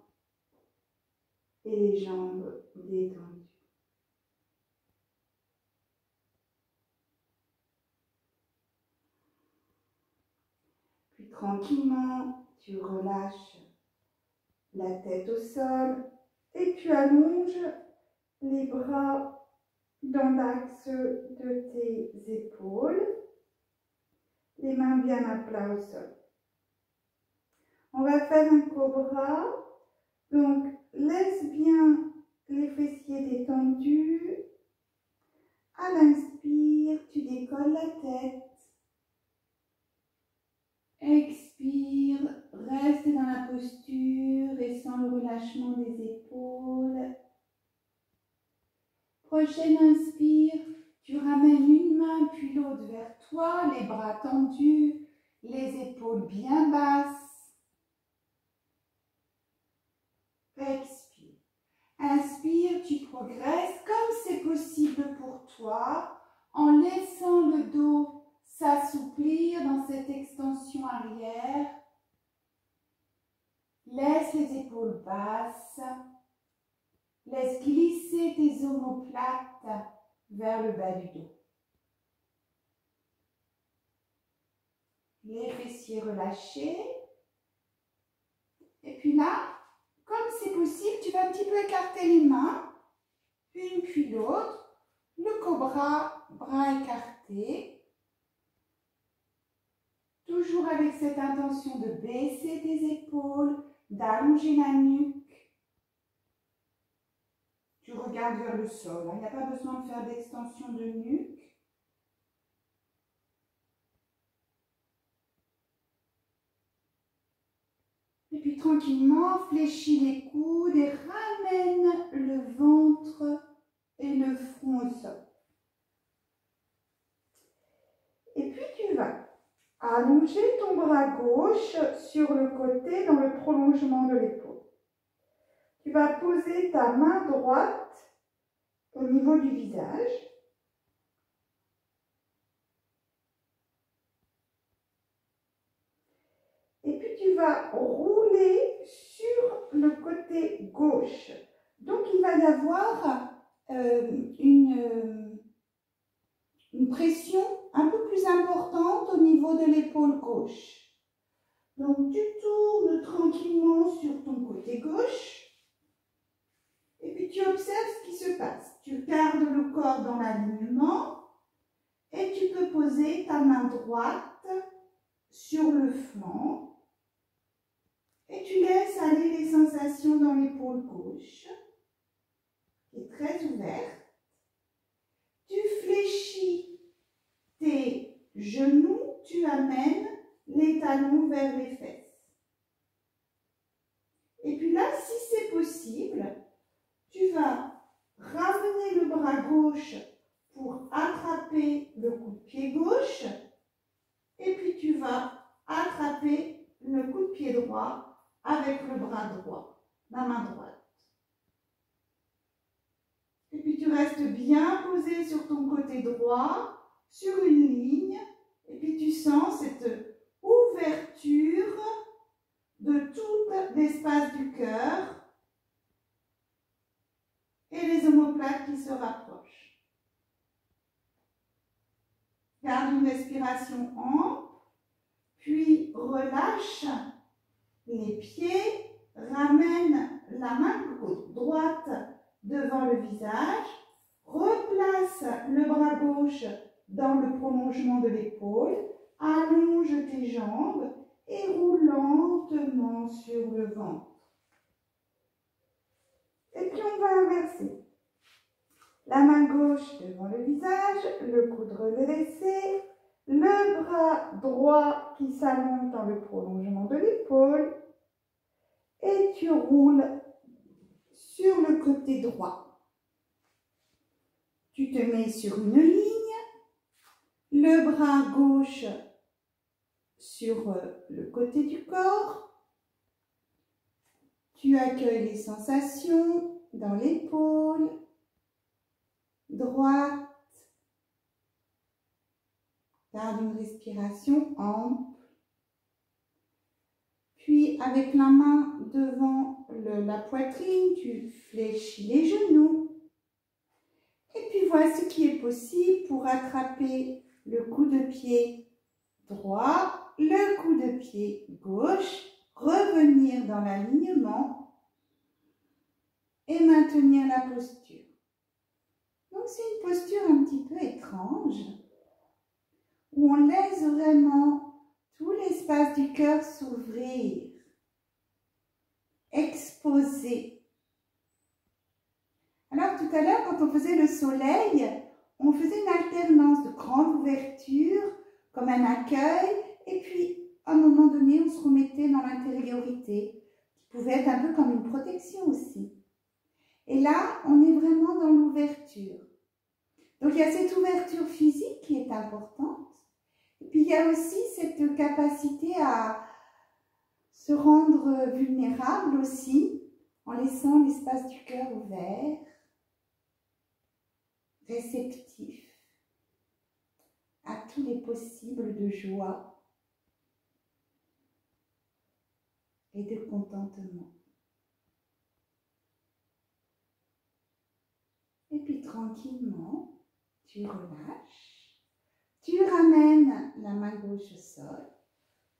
et les jambes détendues. tranquillement, tu relâches la tête au sol et tu allonges les bras dans l'axe de tes épaules, les mains bien à plat au sol. On va faire un cobra, donc laisse bien les fessiers détendus. À l'inspire, tu décolles la tête. Expire, reste dans la posture et sens le relâchement des épaules. Prochaine inspire, tu ramènes une main puis l'autre vers toi, les bras tendus, les épaules bien basses. Expire. Inspire, tu progresses comme c'est possible pour toi en laissant le dos s'assouplir dans cette extension arrière. Laisse les épaules basses. Laisse glisser tes omoplates vers le bas du dos. Les fessiers relâchés. Et puis là, comme c'est possible, tu vas un petit peu écarter les mains, une puis l'autre, le cobra, bras écartés. Toujours avec cette intention de baisser tes épaules, d'allonger la nuque. Tu regardes vers le sol, il n'y a pas besoin de faire d'extension de nuque. Et puis tranquillement, fléchis les coudes et ramène le ventre et le front au sol. Et puis tu vas allonger ton bras gauche sur le côté dans le prolongement de l'épaule. Tu vas poser ta main droite au niveau du visage. Et puis tu vas rouler sur le côté gauche. Donc il va y avoir une pression un peu plus importante au niveau de l'épaule gauche. Donc tu tournes tranquillement sur ton côté gauche. Et puis tu observes ce qui se passe. Tu gardes le corps dans l'alignement et tu peux poser ta main droite sur le flanc et tu laisses aller les sensations dans l'épaule gauche qui est très ouverte. Tu fléchis tes genoux, tu amènes les talons vers les fesses. Et puis là, si c'est possible, tu vas ramener le bras gauche pour attraper le coup de pied gauche et puis tu vas attraper le coup de pied droit avec le bras droit, la main droite. Et puis tu restes bien posé sur ton côté droit, sur une ligne, et puis tu sens cette ouverture de tout l'espace du cœur et les omoplates qui se rapprochent. Garde une respiration ample, puis relâche les pieds, ramène la main droite devant le visage, replace le bras gauche dans le prolongement de l'épaule, allonge tes jambes et roule lentement sur le ventre. Et puis on va inverser. La main gauche devant le visage, le coude redressé, le bras droit qui s'allonge dans le prolongement de l'épaule et tu roules sur le côté droit. Tu te mets sur une ligne, le bras gauche sur le côté du corps. Tu accueilles les sensations dans l'épaule droite. Garde une respiration ample. Puis avec la main devant la poitrine, tu fléchis les genoux. Et puis vois ce qui est possible pour attraper le coup de pied droit le coup de pied gauche, revenir dans l'alignement et maintenir la posture. Donc c'est une posture un petit peu étrange où on laisse vraiment tout l'espace du cœur s'ouvrir, exposer. Alors tout à l'heure, quand on faisait le soleil, on faisait une alternance de grande ouverture comme un accueil et puis à un moment donné, on se remettait dans l'intériorité qui pouvait être un peu comme une protection aussi. Et là, on est vraiment dans l'ouverture. Donc il y a cette ouverture physique qui est importante. Et puis il y a aussi cette capacité à se rendre vulnérable aussi en laissant l'espace du cœur ouvert, réceptif à tous les possibles de joie et de contentement. Et puis tranquillement, tu relâches, tu ramènes la main gauche au sol,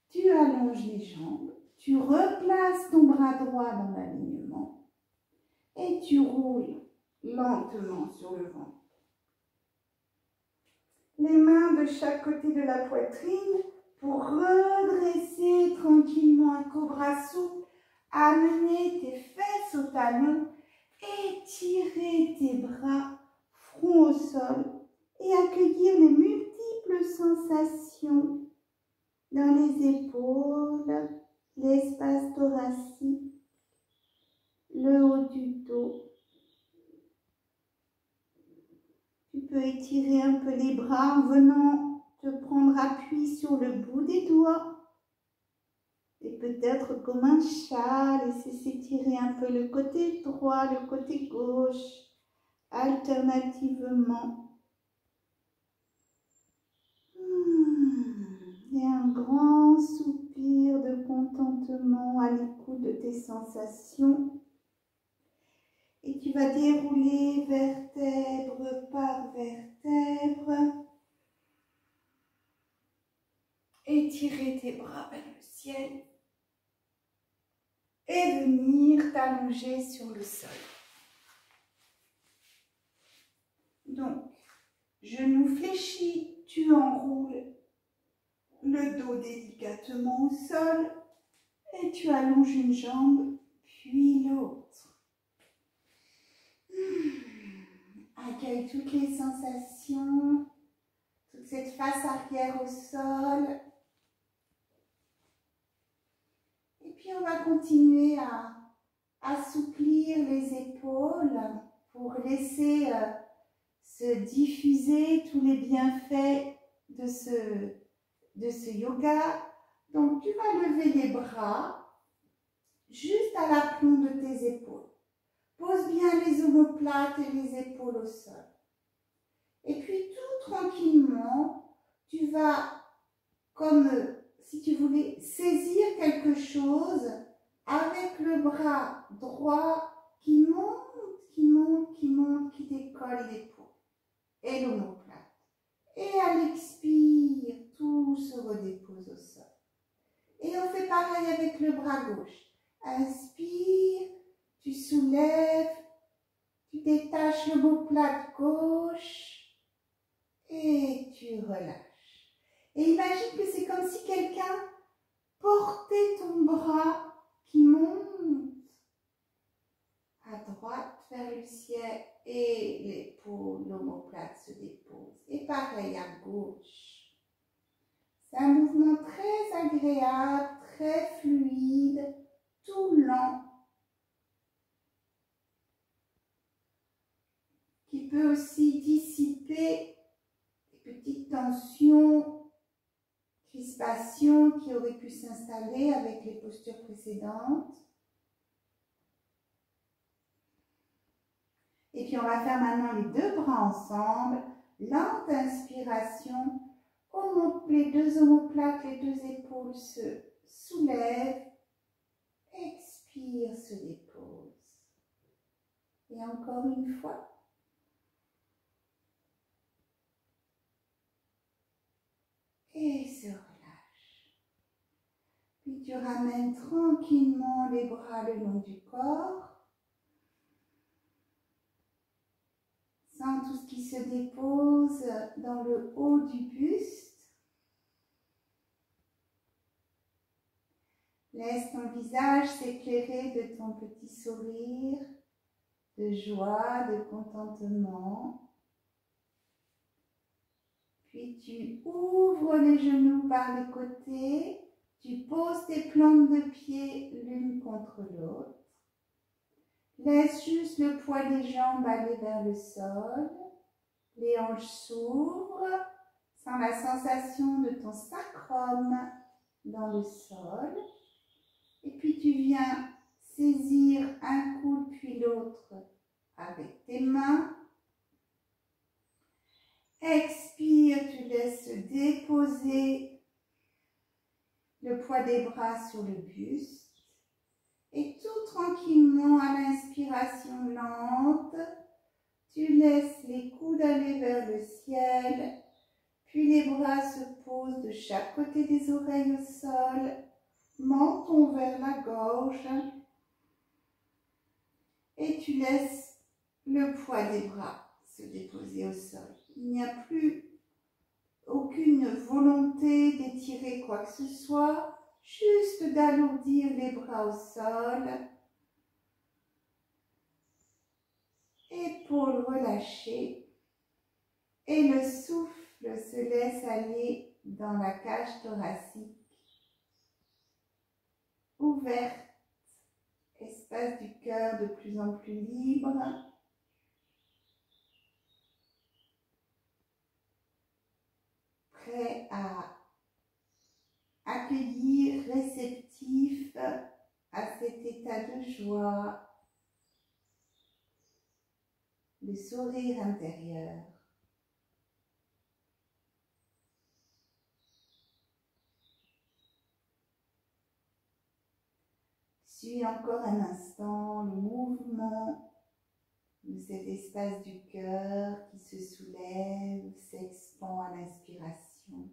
tu allonges les jambes, tu replaces ton bras droit dans l'alignement et tu roules lentement sur le ventre. Les mains de chaque côté de la poitrine pour redresser tranquillement un cobra souple, amener tes fesses au talon, étirer tes bras front au sol et accueillir les multiples sensations dans les épaules, l'espace thoracique, le haut du dos. Tu peux étirer un peu les bras en venant te prendre appui sur le bout des doigts. Et peut-être comme un chat, laisser s'étirer un peu le côté droit, le côté gauche, alternativement. Et un grand soupir de contentement à l'écoute de tes sensations. Et tu vas dérouler vertèbre par vertèbre. Étirer tes bras vers le ciel. Et venir t'allonger sur le sol. Donc, genoux fléchis, tu enroules le dos délicatement au sol et tu allonges une jambe, puis l'autre. Accueille toutes les sensations, toute cette face arrière au sol. Et puis on va continuer à assouplir les épaules pour laisser se diffuser tous les bienfaits de ce yoga. Donc tu vas lever les bras juste à l'aplomb de tes épaules. Pose bien les omoplates et les épaules au sol. Et puis tout tranquillement, tu vas, comme si tu voulais saisir quelque chose avec le bras droit qui monte, qui monte, qui monte, qui décolle l'épaule et l'omoplate. Et à l'expire, tout se redépose au sol. Et on fait pareil avec le bras gauche. Inspire, tu soulèves, tu détaches l'omoplate gauche et tu relâches. Et imagine que c'est comme si quelqu'un portait ton bras qui monte à droite vers le ciel et l'épaule, l'omoplate se dépose. Et pareil à gauche. C'est un mouvement très agréable, très fluide, tout lent, qui peut aussi dissiper les petites tensions, crispations qui auraient pu s'installer avec les postures précédentes. Et puis on va faire maintenant les deux bras ensemble. Lente inspiration. Les deux omoplates, les deux épaules se soulèvent. Expire, se dépose. Et encore une fois. Et se relâche. Puis tu ramènes tranquillement les bras le long du corps. Sens tout ce qui se dépose dans le haut du buste. Laisse ton visage s'éclairer de ton petit sourire, de joie, de contentement. Puis tu ouvres les genoux par les côtés. Tu poses tes plantes de pied l'une contre l'autre. Laisse juste le poids des jambes aller vers le sol. Les hanches s'ouvrent. Sens la sensation de ton sacrum dans le sol. Et puis tu viens saisir un coude puis l'autre avec tes mains. Expire, tu laisses déposer le poids des bras sur le buste. Et tout tranquillement, à l'inspiration lente, tu laisses les coudes aller vers le ciel, puis les bras se posent de chaque côté des oreilles au sol, menton vers la gorge, et tu laisses le poids des bras se déposer au sol. Il n'y a plus aucune volonté d'étirer quoi que ce soit, juste d'alourdir les bras au sol. Épaules relâchées. Et le souffle se laisse aller dans la cage thoracique. Ouverte. Espace du cœur de plus en plus libre. Prêt à accueillir, réceptif à cet état de joie, de sourire intérieur. Suis encore un instant le mouvement de cet espace du cœur qui se soulève, s'expand à l'inspiration.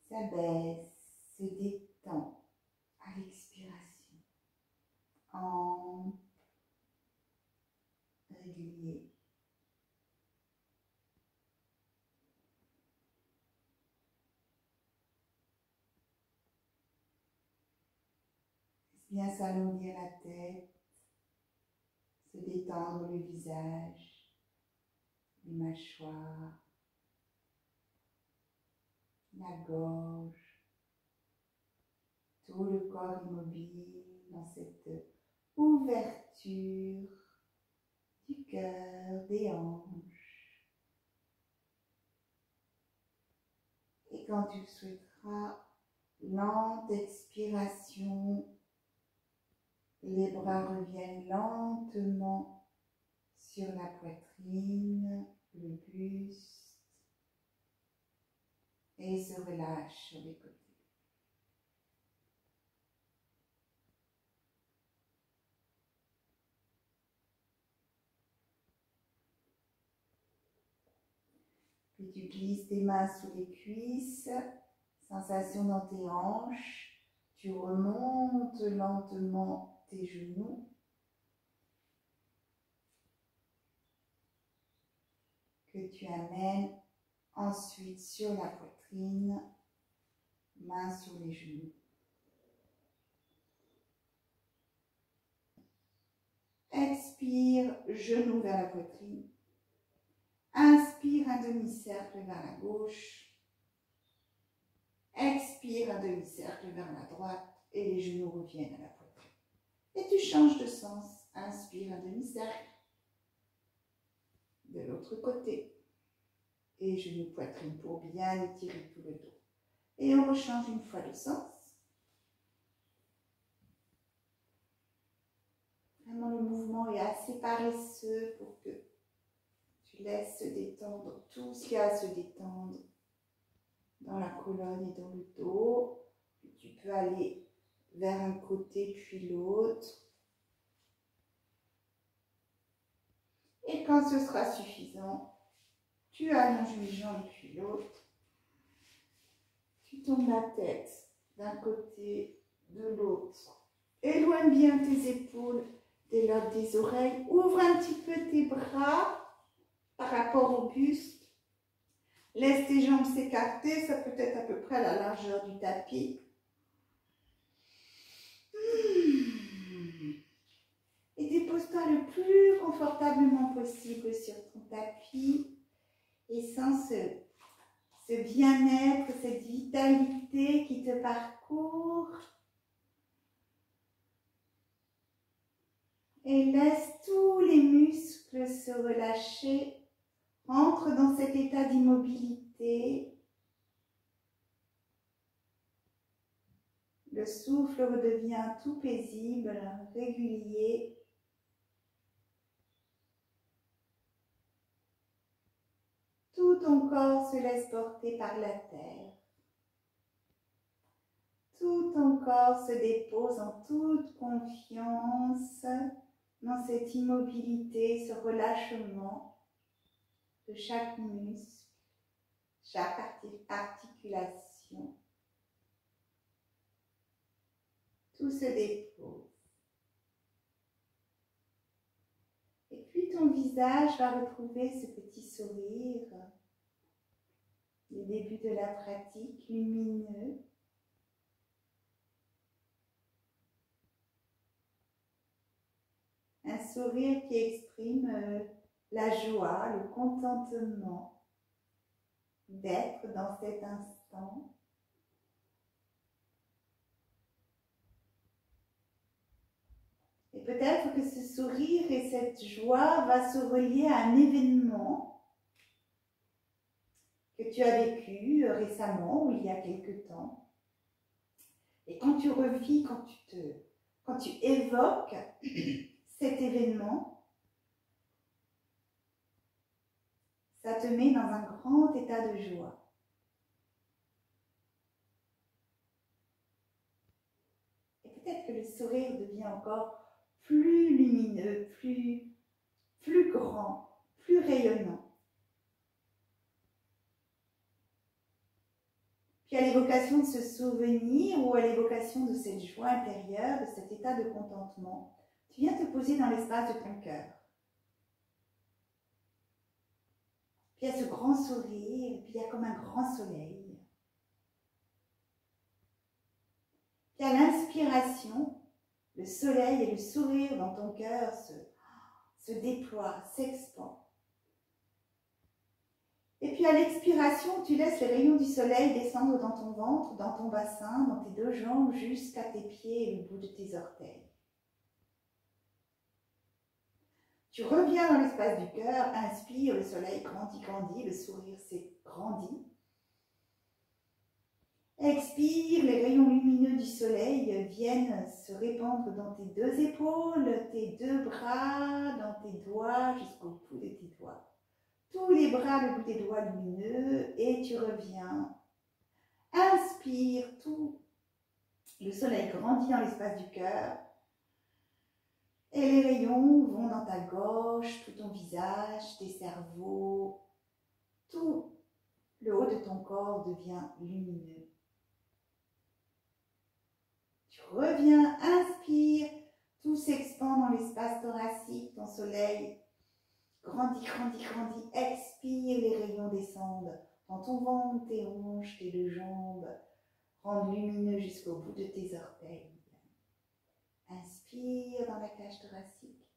S'abaisse, se détend à l'expiration. Ample, régulier. Bien s'alourdir la tête, se détendre le visage, les mâchoires, la gorge, tout le corps immobile dans cette ouverture du cœur, des hanches. Et quand tu le souhaiteras, lente expiration. Les bras reviennent lentement sur la poitrine, le buste et se relâchent sur les côtés. Puis tu glisses tes mains sous les cuisses, sensation dans tes hanches, tu remontes lentement tes genoux. Que tu amènes ensuite sur la poitrine, mains sur les genoux. Expire, genoux vers la poitrine. Inspire un demi-cercle vers la gauche. Expire un demi-cercle vers la droite et les genoux reviennent à la poitrine. Et tu changes de sens. Inspire un demi-cercle de l'autre côté. Et genoux poitrine pour bien étirer tout le dos. Et on rechange une fois de sens. Vraiment, le mouvement est assez paresseux pour que tu laisses se détendre tout ce qu'il y a à se détendre dans la colonne et dans le dos. Puis tu peux aller vers un côté puis l'autre. Et quand ce sera suffisant, tu allonges une jambe puis l'autre. Tu tournes la tête d'un côté, de l'autre. Éloigne bien tes épaules des lobes des oreilles. Ouvre un petit peu tes bras par rapport au buste. Laisse tes jambes s'écarter, ça peut être à peu près à la largeur du tapis. Et dépose-toi le plus confortablement possible sur ton tapis et sens ce bien-être, cette vitalité qui te parcourt. Et laisse tous les muscles se relâcher. Entre dans cet état d'immobilité. Le souffle redevient tout paisible, régulier. Tout ton corps se laisse porter par la terre. Tout ton corps se dépose en toute confiance dans cette immobilité, ce relâchement de chaque muscle, chaque articulation. Tout se dépose. Et puis ton visage va retrouver ce petit sourire, le début de la pratique, lumineux. Un sourire qui exprime la joie, le contentement d'être dans cet instant. Et peut-être que ce sourire et cette joie va se relier à un événement que tu as vécu récemment ou il y a quelque temps. Et quand tu revis, quand tu évoques cet événement, ça te met dans un grand état de joie. Et peut-être que le sourire devient encore plus lumineux, plus grand, plus rayonnant. Puis à l'évocation de ce souvenir ou à l'évocation de cette joie intérieure, de cet état de contentement, tu viens te poser dans l'espace de ton cœur. Puis il y a ce grand sourire, puis il y a comme un grand soleil. Puis à l'inspiration, le soleil et le sourire dans ton cœur se déploient, s'expandent. Et puis à l'expiration, tu laisses les rayons du soleil descendre dans ton ventre, dans ton bassin, dans tes deux jambes, jusqu'à tes pieds et le bout de tes orteils. Tu reviens dans l'espace du cœur, inspire, le soleil grandit, grandit, le sourire s'agrandit. Expire, les rayons lumineux du soleil viennent se répandre dans tes deux épaules, tes deux bras, dans tes doigts, jusqu'au bout de tes doigts. Tous les bras, le bout des doigts lumineux, et tu reviens. Inspire, tout. Le soleil grandit dans l'espace du cœur. Et les rayons vont dans ta gorge, tout ton visage, tes cerveaux. Tout le haut de ton corps devient lumineux. Tu reviens, inspire, tout s'expand dans l'espace thoracique, ton soleil grandit, grandit, grandit, expire, les rayons descendent dans ton ventre, tes hanches, tes deux jambes, rendent lumineux jusqu'au bout de tes orteils. Inspire dans la cage thoracique.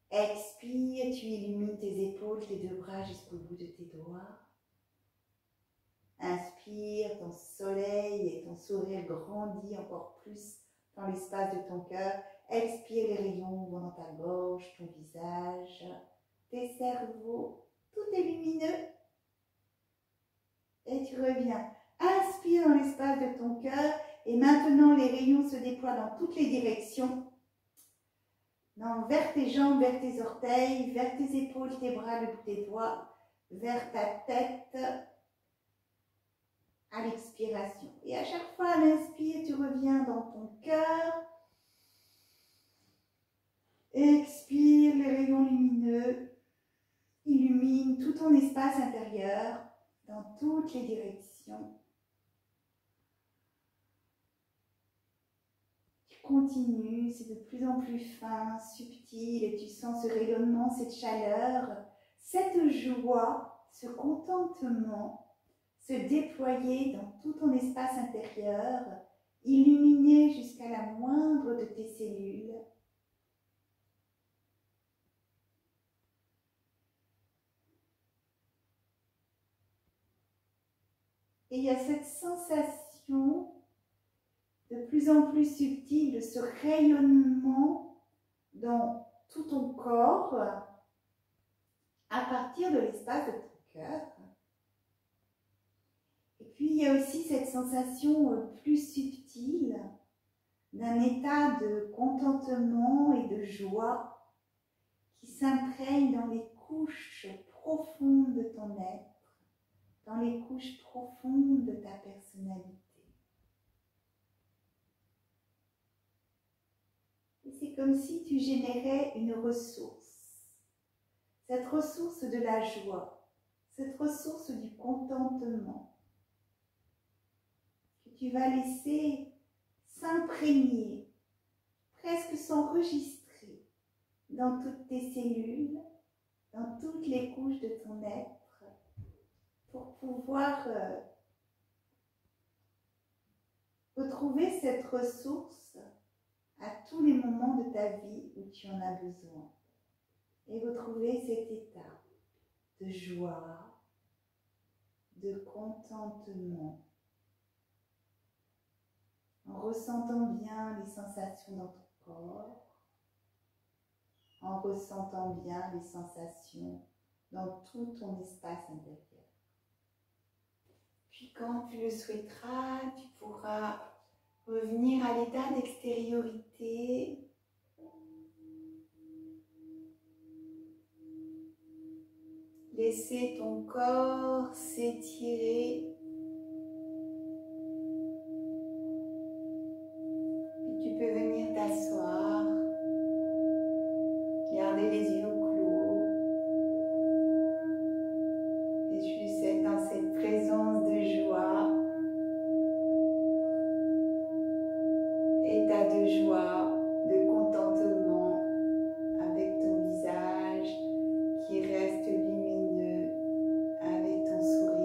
Expire, tu illumines tes épaules, tes deux bras jusqu'au bout de tes doigts. Inspire, ton soleil et ton sourire grandit encore plus dans l'espace de ton cœur. Expire, les rayons vont dans ta gorge, ton visage, tes cerveaux. Tout est lumineux. Et tu reviens. Inspire dans l'espace de ton cœur. Et maintenant, les rayons se déploient dans toutes les directions. Vers tes jambes, vers tes orteils, vers tes épaules, tes bras, le bout des doigts, vers ta tête, à l'expiration. Et à chaque fois, à l'inspire, tu reviens dans ton cœur. Expire, les rayons lumineux illuminent tout ton espace intérieur. dans toutes les directions. Tu continues, c'est de plus en plus fin, subtil, et tu sens ce rayonnement, cette chaleur, cette joie, ce contentement se déployer dans tout ton espace intérieur, illuminer jusqu'à la moindre de tes cellules. Et il y a cette sensation de plus en plus subtile de ce rayonnement dans tout ton corps à partir de l'espace de ton cœur. Et puis il y a aussi cette sensation plus subtile d'un état de contentement et de joie qui s'imprègne dans les couches profondes de ton être, dans les couches profondes de ta personnalité. Et c'est comme si tu générais une ressource, cette ressource de la joie, cette ressource du contentement, que tu vas laisser s'imprégner, presque s'enregistrer dans toutes tes cellules, dans toutes les couches de ton être, pour pouvoir retrouver cette ressource à tous les moments de ta vie où tu en as besoin. Et retrouver cet état de joie, de contentement, en ressentant bien les sensations dans ton corps, en ressentant bien les sensations dans tout ton espace intérieur. Puis quand tu le souhaiteras, tu pourras revenir à l'état d'extériorité. Laisser ton corps s'étirer. Puis tu peux venir t'asseoir, garder les yeux clos et juste être dans cette présence de joie, état de joie, de contentement avec ton visage qui reste lumineux avec ton sourire.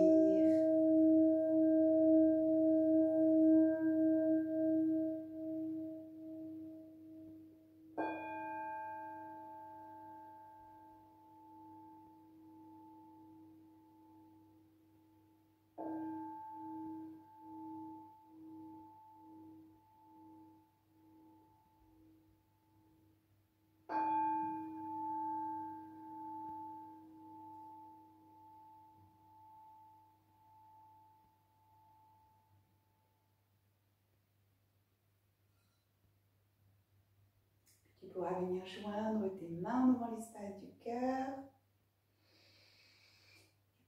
Tu pourras venir joindre tes mains devant l'espace du cœur.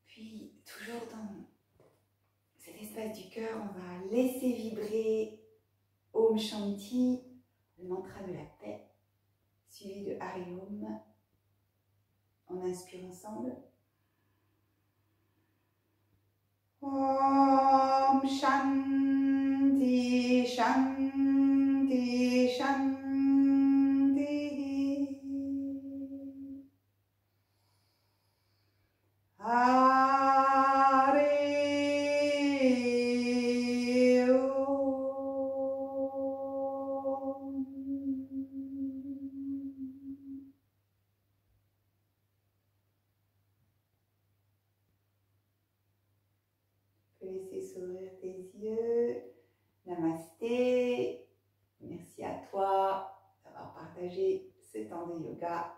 Puis, toujours dans cet espace du cœur, on va laisser vibrer Om Shanti, le mantra de la paix, suivi de Hari Om. On inspire ensemble. Om Shanti, Shanti, Shanti. Laisser s'ouvrir tes yeux. Namasté. Merci à toi d'avoir partagé ce temps de yoga.